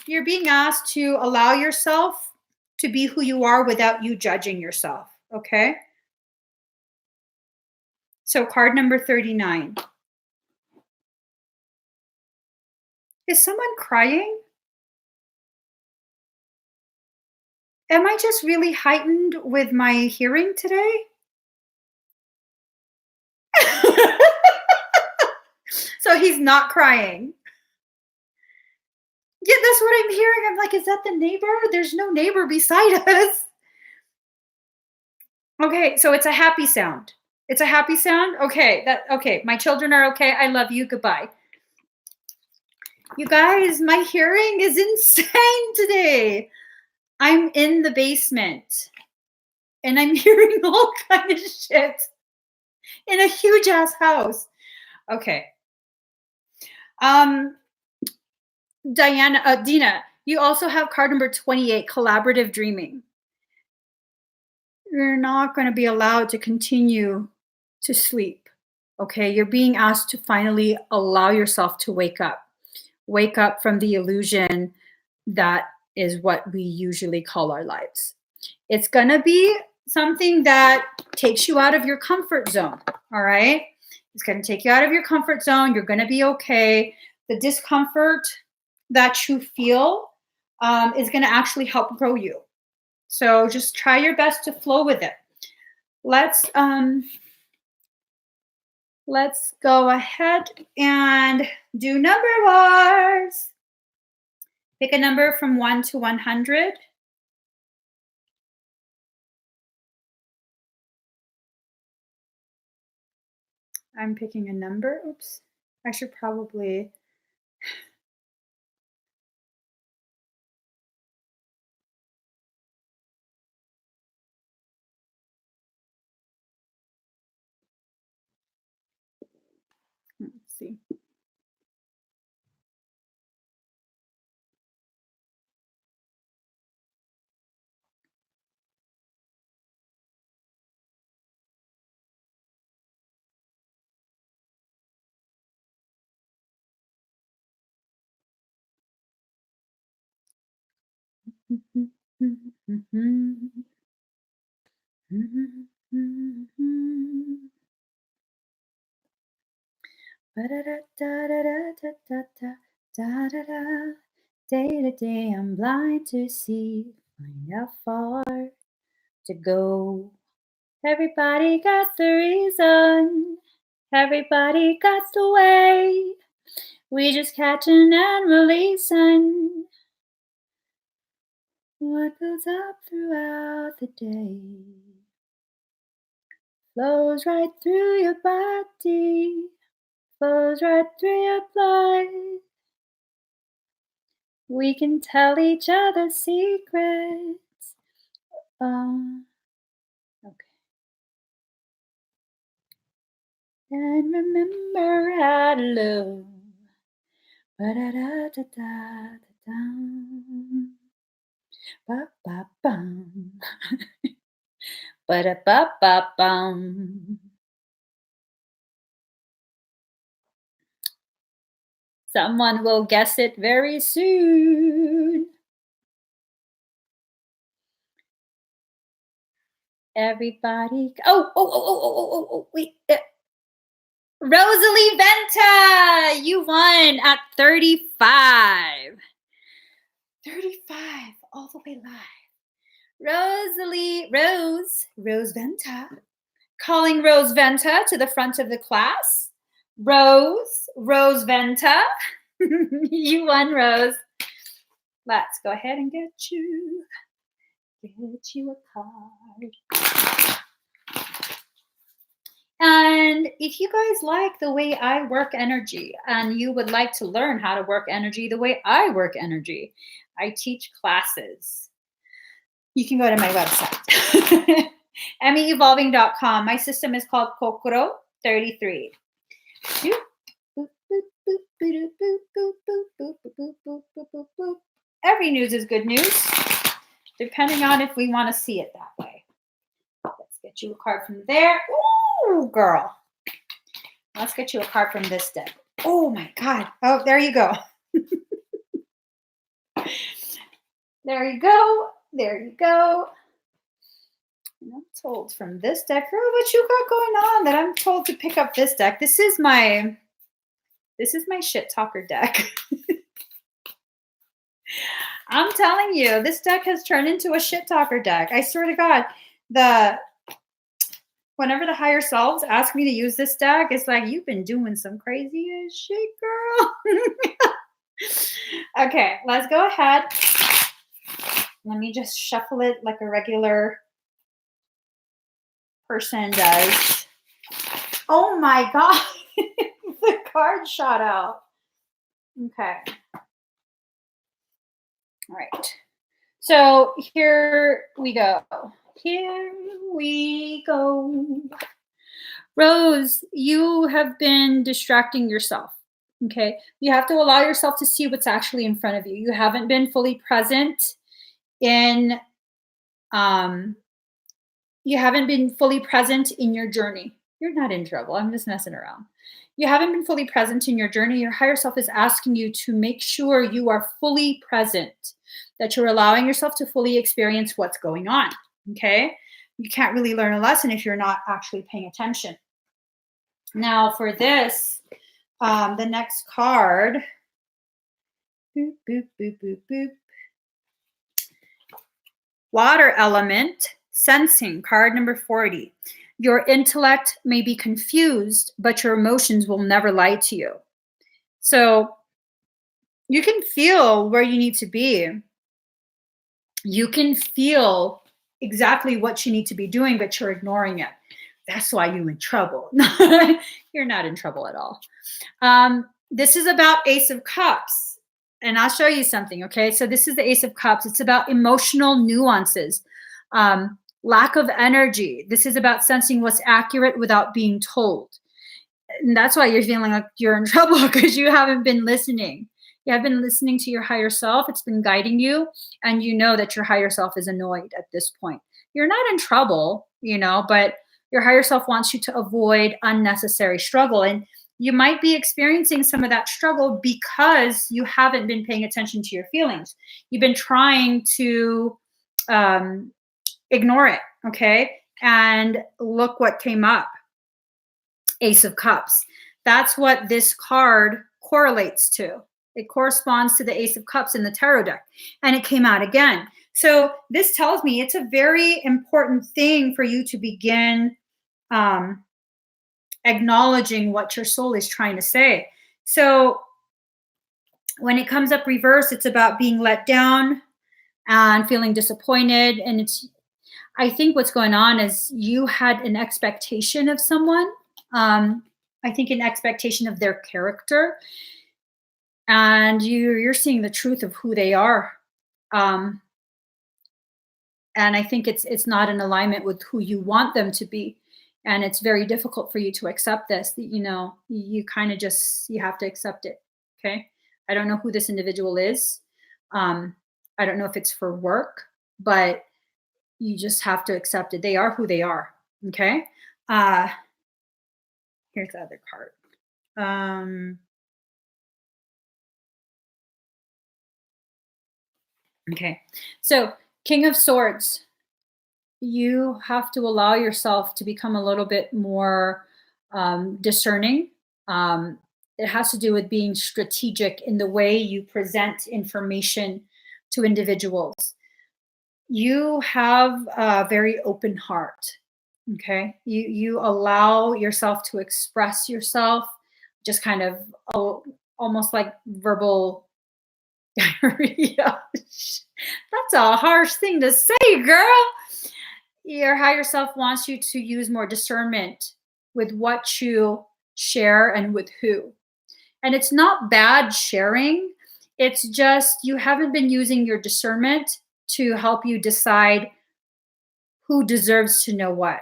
You're being asked to allow yourself to be who you are without you judging yourself. Okay. So, card number 39. Is someone crying? Am I just really heightened with my hearing today? So he's not crying. Yeah, that's what I'm hearing. I'm like, is that the neighbor? There's no neighbor beside us. Okay, so it's a happy sound. It's a happy sound? Okay, my children are okay. I love you. Goodbye. You guys, my hearing is insane today. I'm in the basement and I'm hearing all kind of shit in a huge ass house. Okay. Dina, you also have card number 28, collaborative dreaming. You're not going to be allowed to continue to sleep. Okay. You're being asked to finally allow yourself to wake up. Wake up from the illusion that is what we usually call our lives. It's going to be something that takes you out of your comfort zone. All right. It's going to take you out of your comfort zone. You're going to be okay. The discomfort that you feel is going to actually help grow you. So just try your best to flow with it. Let's go ahead and do number wars. Pick a number from 1 to 100. I'm picking a number. Oops. I should probably— let's see. Day to day, I'm blind to see, find how far to go. Everybody got the reason, everybody got the way. We just catching and releasing what builds up throughout the day. Flows right through your body, flows right through your blood. We can tell each other secrets Okay. And remember how to love. Ba-da-da-da-da-da-da. Ba-ba-bum. Ba-da-ba-ba-bum. Someone will guess it very soon. Everybody. Wait. Rosalie Venta, you won at 35. 35, all the way live. Rose Venta. Calling Rose Venta to the front of the class. Rose Venta. You won, Rose. Let's go ahead and get you a card. And if you guys like the way I work energy and you would like to learn how to work energy the way I work energy, I teach classes. You can go to my website, emmyevolving.com. My system is called Kokoro 33. Every news is good news, depending on if we want to see it that way. Let's get you a card from there. Ooh, girl. Let's get you a card from this deck. Oh my God. Oh, there you go. There you go. There you go. And I'm told from this deck, girl, what you got going on that I'm told to pick up this deck. This is my shit talker deck. I'm telling you, this deck has turned into a shit talker deck. I swear to God, whenever the higher selves ask me to use this deck, it's like, you've been doing some crazy ass shit, girl. Okay, let's go ahead. Let me just shuffle it like a regular person does. Oh my God. The card shot out. Okay. All right. So here we go. Here we go. Rose, you have been distracting yourself. Okay. You have to allow yourself to see what's actually in front of you. You haven't been fully present in your journey. You're not in trouble. I'm just messing around. You haven't been fully present in your journey. Your higher self is asking you to make sure you are fully present, that you're allowing yourself to fully experience what's going on. Okay. You can't really learn a lesson if you're not actually paying attention. Now for this, the next card, boop, boop, boop, boop, boop. Water element, sensing, card number 40. Your intellect may be confused, but your emotions will never lie to you. So you can feel where you need to be. You can feel exactly what you need to be doing, but you're ignoring it. That's why you're in trouble. You're not in trouble at all. This is about Ace of Cups. And I'll show you something, okay? So this is the Ace of Cups. It's about emotional nuances, lack of energy. This is about sensing what's accurate without being told. And that's why you're feeling like you're in trouble, because you haven't been listening. You have been listening to your higher self. It's been guiding you. And you know that your higher self is annoyed at this point. You're not in trouble, but your higher self wants you to avoid unnecessary struggle. And you might be experiencing some of that struggle because you haven't been paying attention to your feelings. You've been trying to ignore it, okay? And look what came up. Ace of Cups. That's what this card correlates to. It corresponds to the Ace of Cups in the tarot deck. And it came out again. So this tells me it's a very important thing for you to begin acknowledging what your soul is trying to say. So when it comes up reverse, it's about being let down and feeling disappointed. And I think what's going on is you had an expectation of someone. I think an expectation of their character. And you're seeing the truth of who they are. And I think it's not in alignment with who you want them to be. And it's very difficult for you to accept this, that, you kind of just, you have to accept it. Okay. I don't know who this individual is. Um, I don't know if it's for work, but you just have to accept it. They are who they are. Okay. Uh, Here's the other card. Um, okay. So, King of Swords, you have to allow yourself to become a little bit more discerning. It has to do with being strategic in the way you present information to individuals. You have a very open heart. Okay, you allow yourself to express yourself, just kind of almost like verbal diarrhea. That's a harsh thing to say, girl. Your higher self wants you to use more discernment with what you share and with who. And it's not bad sharing, it's just you haven't been using your discernment to help you decide who deserves to know what.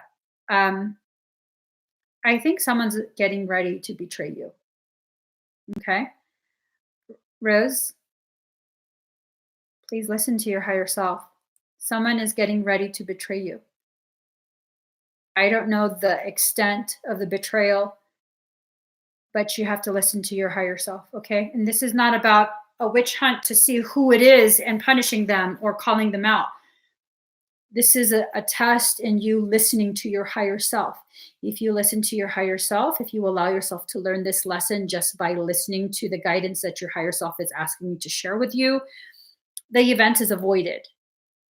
Um, I think someone's getting ready to betray you. Okay. Rose, please listen to your higher self. Someone is getting ready to betray you. I don't know the extent of the betrayal, but you have to listen to your higher self. Okay. And this is not about a witch hunt to see who it is and punishing them or calling them out. This is a test in you listening to your higher self. If you listen to your higher self, if you allow yourself to learn this lesson just by listening to the guidance that your higher self is asking you to share with you, the event is avoided.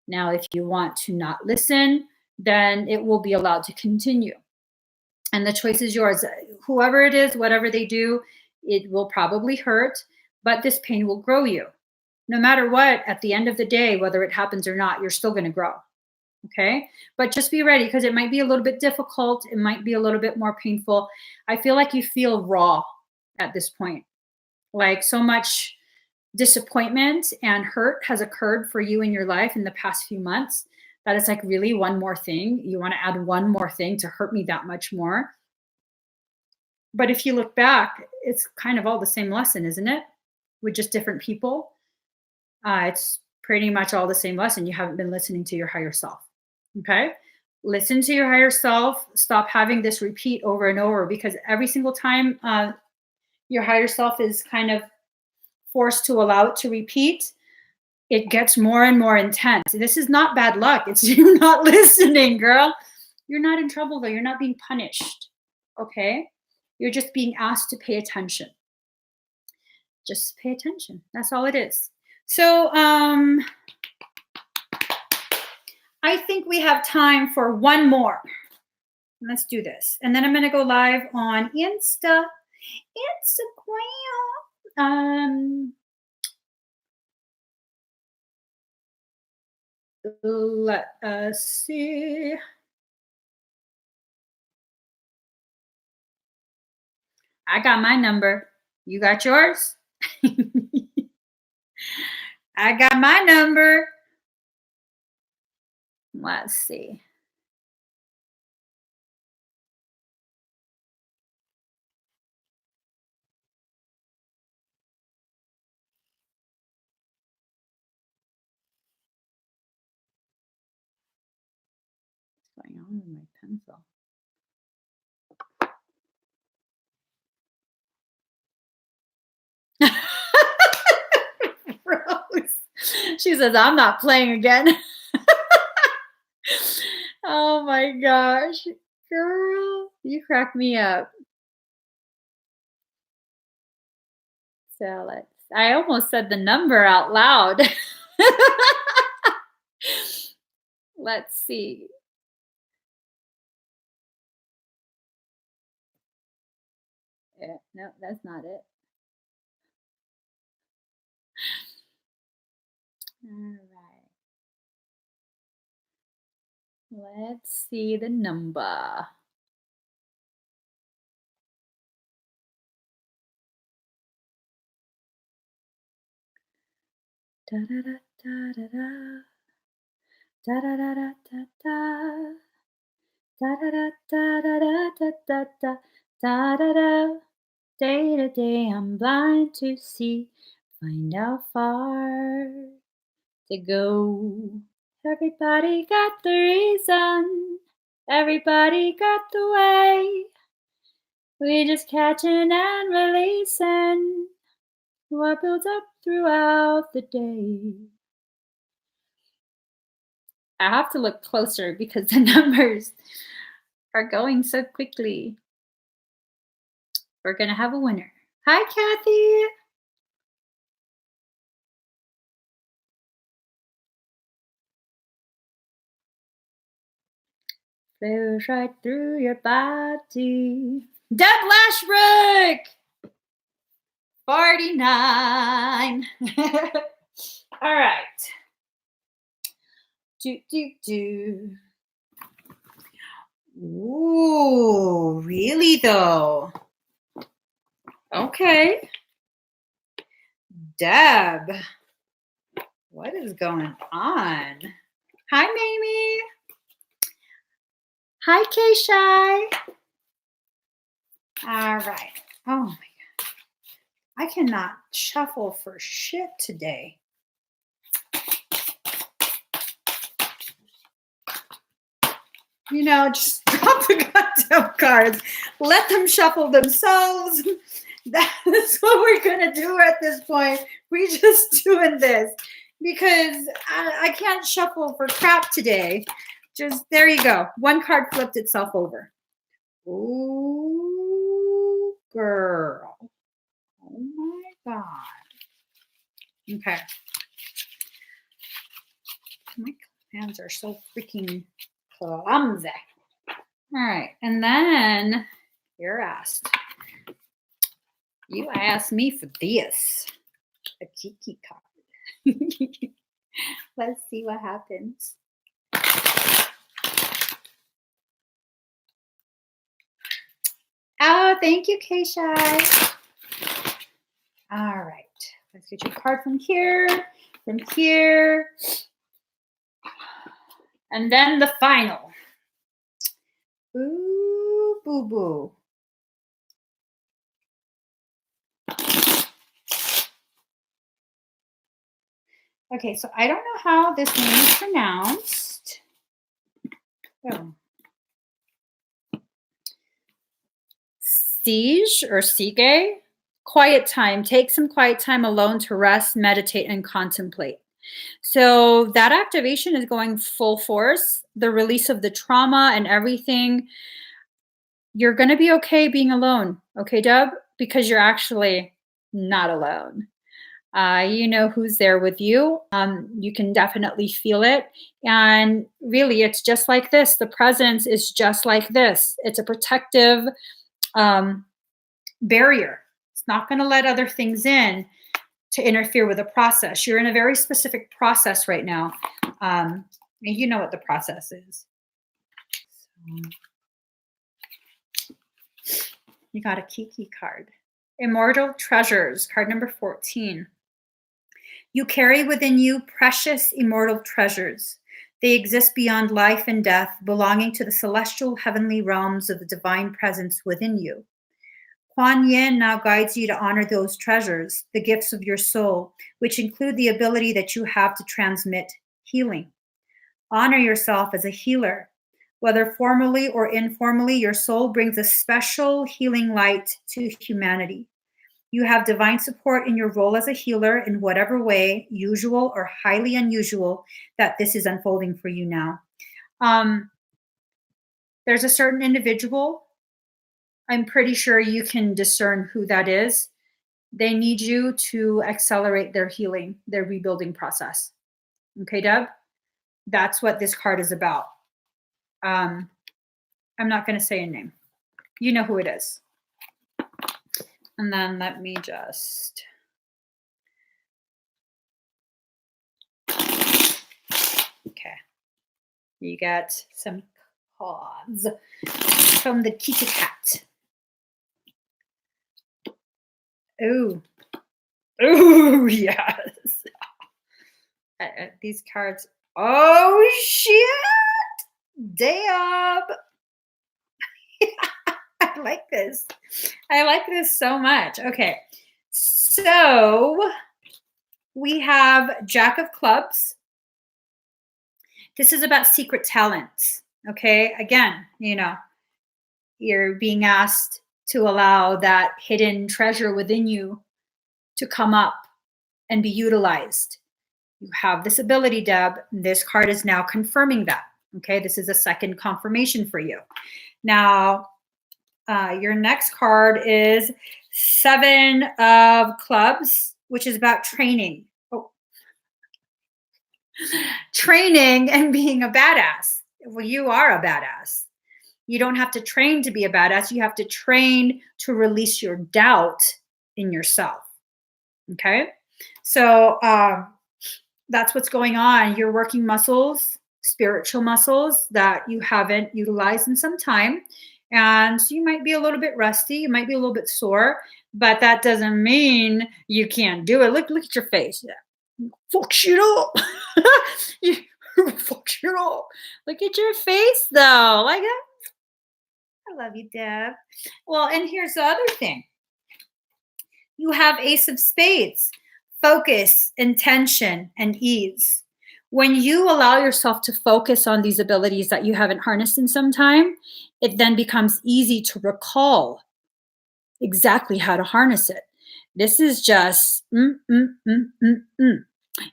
Now, if you want to not listen, then it will be allowed to continue. And the choice is yours. Whoever it is, whatever they do, it will probably hurt, but this pain will grow you. No matter what, at the end of the day, whether it happens or not, you're still going to grow. Okay. But just be ready because it might be a little bit difficult. It might be a little bit more painful. I feel like you feel raw at this point. Like so much disappointment and hurt has occurred for you in your life in the past few months that it's like really one more thing. You want to add one more thing to hurt me that much more. But if you look back, it's kind of all the same lesson, isn't it? With just different people. It's pretty much all the same lesson. You haven't been listening to your higher self. Okay. Listen to your higher self. Stop having this repeat over and over because every single time your higher self is kind of forced to allow it to repeat, it gets more and more intense. This is not bad luck. It's you not listening, girl. You're not in trouble though. You're not being punished. Okay. You're just being asked to pay attention. Just pay attention. That's all it is. So, I think we have time for one more. Let's do this. And then I'm going to go live on Instagram. Let us see. I got my number. You got yours? I got my number. Let's see. What's going on with my pencil? Rose. She says, I'm not playing again. Oh my gosh. Girl, you crack me up. So I almost said the number out loud. Let's see. No, that's not it. All right. Let's see the number. Da, da, da, da, da, da. Da da da da da da. Da da da da da da da da da da da. Day to day, I'm blind to see. Find how far to go. Everybody got the reason. Everybody got the way. We just catching and releasing what builds up throughout the day. I have to look closer because the numbers are going so quickly. We're going to have a winner. Hi, Kathy. Flows right through your body. Deb Lashbrook! 49. All right. Do. Ooh, really though? Okay. Deb, what is going on? Hi, Mamie. Hi, K-Shy. All right. Oh my God. I cannot shuffle for shit today. You know, just drop the goddamn cards. Let them shuffle themselves. That's what we're going to do at this point. We're just doing this because I can't shuffle for crap today. Just, there you go. One card flipped itself over. Ooh, girl. Oh my God. Okay. My hands are so freaking clumsy. All right. And then you're asked. You asked me for this. A Kiki card. Let's see what happens. Oh, thank you, K-Shy. All right. Let's get your card from here, and then the final. Ooh, boo-boo. Okay, so I don't know how this name is pronounced. Oh. Siege or Sige. Quiet time. Take some quiet time alone to rest, meditate, and contemplate. So that activation is going full force. The release of the trauma and everything. You're going to be okay being alone. Okay, Deb? Because you're actually not alone. You know who's there with you. You can definitely feel it. And really, it's just like this. The presence is just like this. It's a protective barrier. It's not going to let other things in to interfere with the process. You're in a very specific process right now. And you know what the process is. So, you got a Kiki card. Immortal Treasures, card number 14. You carry within you precious immortal treasures. They exist beyond life and death, belonging to the celestial heavenly realms of the divine presence within you. Kuan Yin now guides you to honor those treasures, the gifts of your soul, which include the ability that you have to transmit healing. Honor yourself as a healer. Whether formally or informally, your soul brings a special healing light to humanity. You have divine support in your role as a healer in whatever way, usual or highly unusual, that this is unfolding for you now. There's a certain individual, I'm pretty sure you can discern who that is. They need you to accelerate their healing, their rebuilding process. Okay, Deb? That's what this card is about. I'm not going to say a name. You know who it is. And then let me just... Okay. You got some cards from the Kitty Cat. Ooh, yes. These cards Oh, shit. Damn. I like this. I like this so much. Okay. So we have Jack of Clubs. This is about secret talents. Okay. Again, you're being asked to allow that hidden treasure within you to come up and be utilized. You have this ability, Deb. This card is now confirming that. Okay. This is a second confirmation for you. Now, your next card is Seven of Clubs, which is about training. Oh. Training and being a badass. Well, you are a badass. You don't have to train to be a badass. You have to train to release your doubt in yourself. Okay? So that's what's going on. You're working muscles, spiritual muscles that you haven't utilized in some time. And so you might be a little bit rusty, you might be a little bit sore, but that doesn't mean you can't do it. Look at your face. Yeah. Fuck shit up. You fuck shit up. Look at your face though. Like I love you, Deb. Well, and here's the other thing. You have Ace of Spades, focus, intention, and ease. When you allow yourself to focus on these abilities that you haven't harnessed in some time, it then becomes easy to recall exactly how to harness it. This is just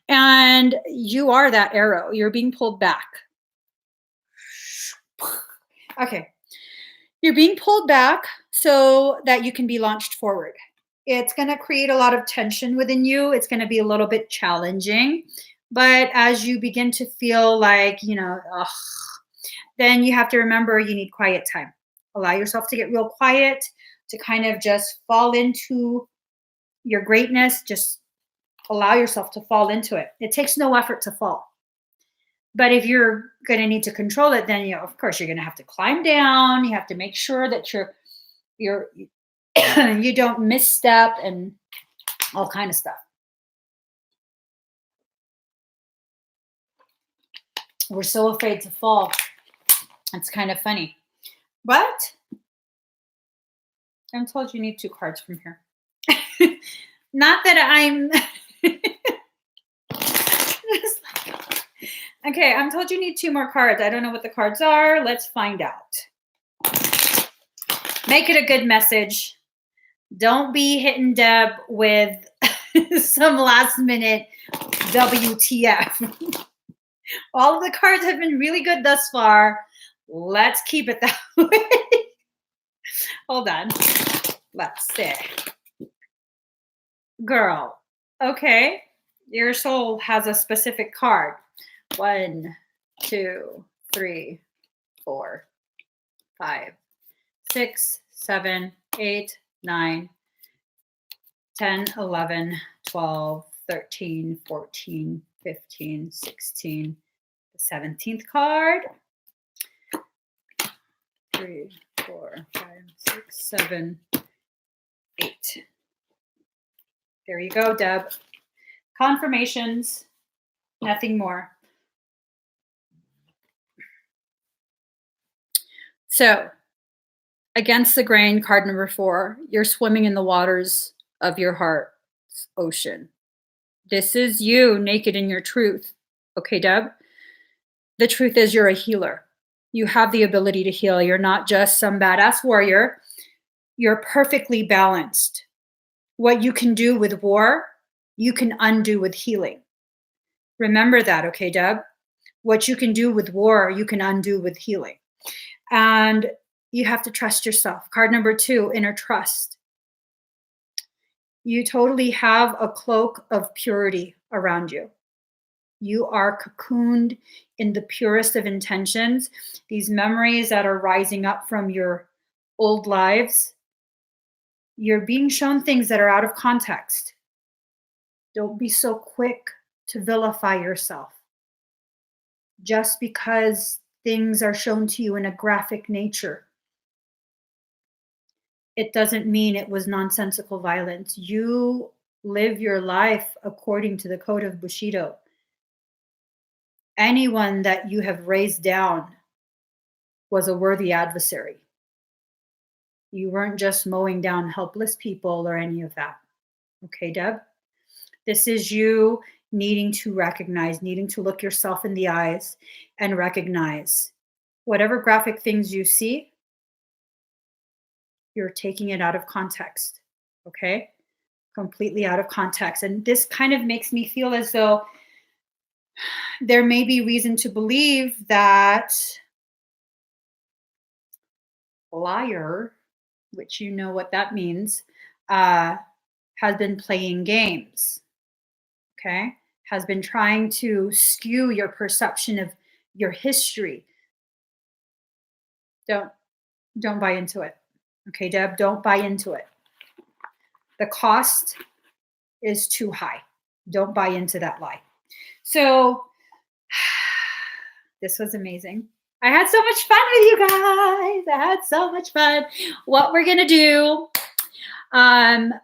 And you are that arrow. You're being pulled back. Okay. You're being pulled back so that you can be launched forward. It's going to create a lot of tension within you. It's going to be a little bit challenging. But as you begin to feel like, then you have to remember you need quiet time. Allow yourself to get real quiet, to kind of just fall into your greatness. Just allow yourself to fall into it. It takes no effort to fall. But if you're going to need to control it, then, of course, you're going to have to climb down. You have to make sure that you don't misstep and all kind of stuff. We're so afraid to fall. It's kind of funny. But I'm told you need 2 cards from here. Not that I'm... Okay, I'm told you need 2 more cards. I don't know what the cards are. Let's find out. Make it a good message. Don't be hitting Deb with some last minute WTF. All of the cards have been really good thus far. Let's keep it that way. Hold on. Let's see. Girl. Okay. Your soul has a specific card. 1, 2, 3, 4, 5, 6, 7, 8, 9, 10, 11, 12, 13, 14, 15, 16, the 17th card. 3, 4, 5, 6, 7, 8. There you go, Deb. Confirmations, nothing more. So, against the grain, card number 4, you're swimming in the waters of your heart's ocean. This is you naked in your truth. Okay, Deb? The truth is you're a healer. You have the ability to heal. You're not just some badass warrior. You're perfectly balanced. What you can do with war, you can undo with healing. Remember that, okay, Deb? What you can do with war, you can undo with healing. And you have to trust yourself. Card number 2, inner trust. You totally have a cloak of purity around you. You are cocooned in the purest of intentions. These memories that are rising up from your old lives, you're being shown things that are out of context. Don't be so quick to vilify yourself. Just because things are shown to you in a graphic nature, it doesn't mean it was nonsensical violence. You live your life according to the code of Bushido. anyone that you have raised down was a worthy adversary. You weren't just mowing down helpless people or any of that. Okay, Deb? This is you needing to recognize, needing to look yourself in the eyes and recognize whatever graphic things you see, you're taking it out of context. Okay? Completely out of context. And this kind of makes me feel as though there may be reason to believe that liar, which you know what that means, has been playing games. Okay? Has been trying to skew your perception of your history. Don't buy into it. Okay, Deb, don't buy into it. The cost is too high. Don't buy into that lie. So this was amazing. I had so much fun with you guys. I had so much fun. What we're going to do,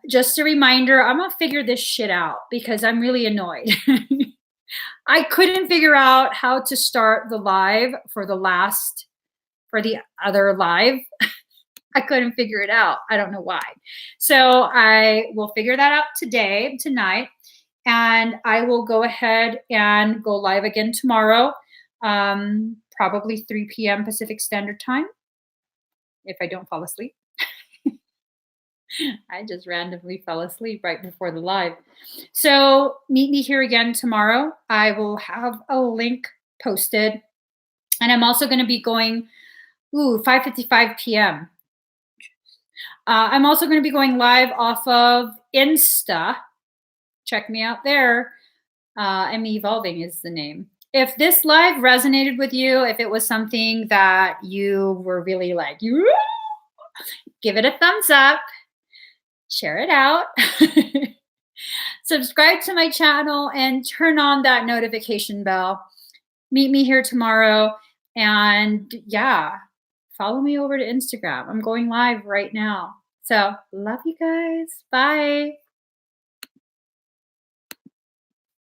just a reminder, I'm going to figure this shit out because I'm really annoyed. I couldn't figure out how to start the live for the other live. I couldn't figure it out. I don't know why. So I will figure that out tonight, and I will go ahead and go live again tomorrow, probably 3 p.m. Pacific Standard Time, if I don't fall asleep. I just randomly fell asleep right before the live. So meet me here again tomorrow. I will have a link posted, and I'm also going to be going 5:55 p.m. I'm also going to be going live off of Insta. Check me out there. I'm Evolving is the name. If this live resonated with you, if it was something that you were really like, give it a thumbs up, share it out, subscribe to my channel, and turn on that notification bell. Meet me here tomorrow. And yeah, follow me over to Instagram. I'm going live right now. So love you guys. Bye.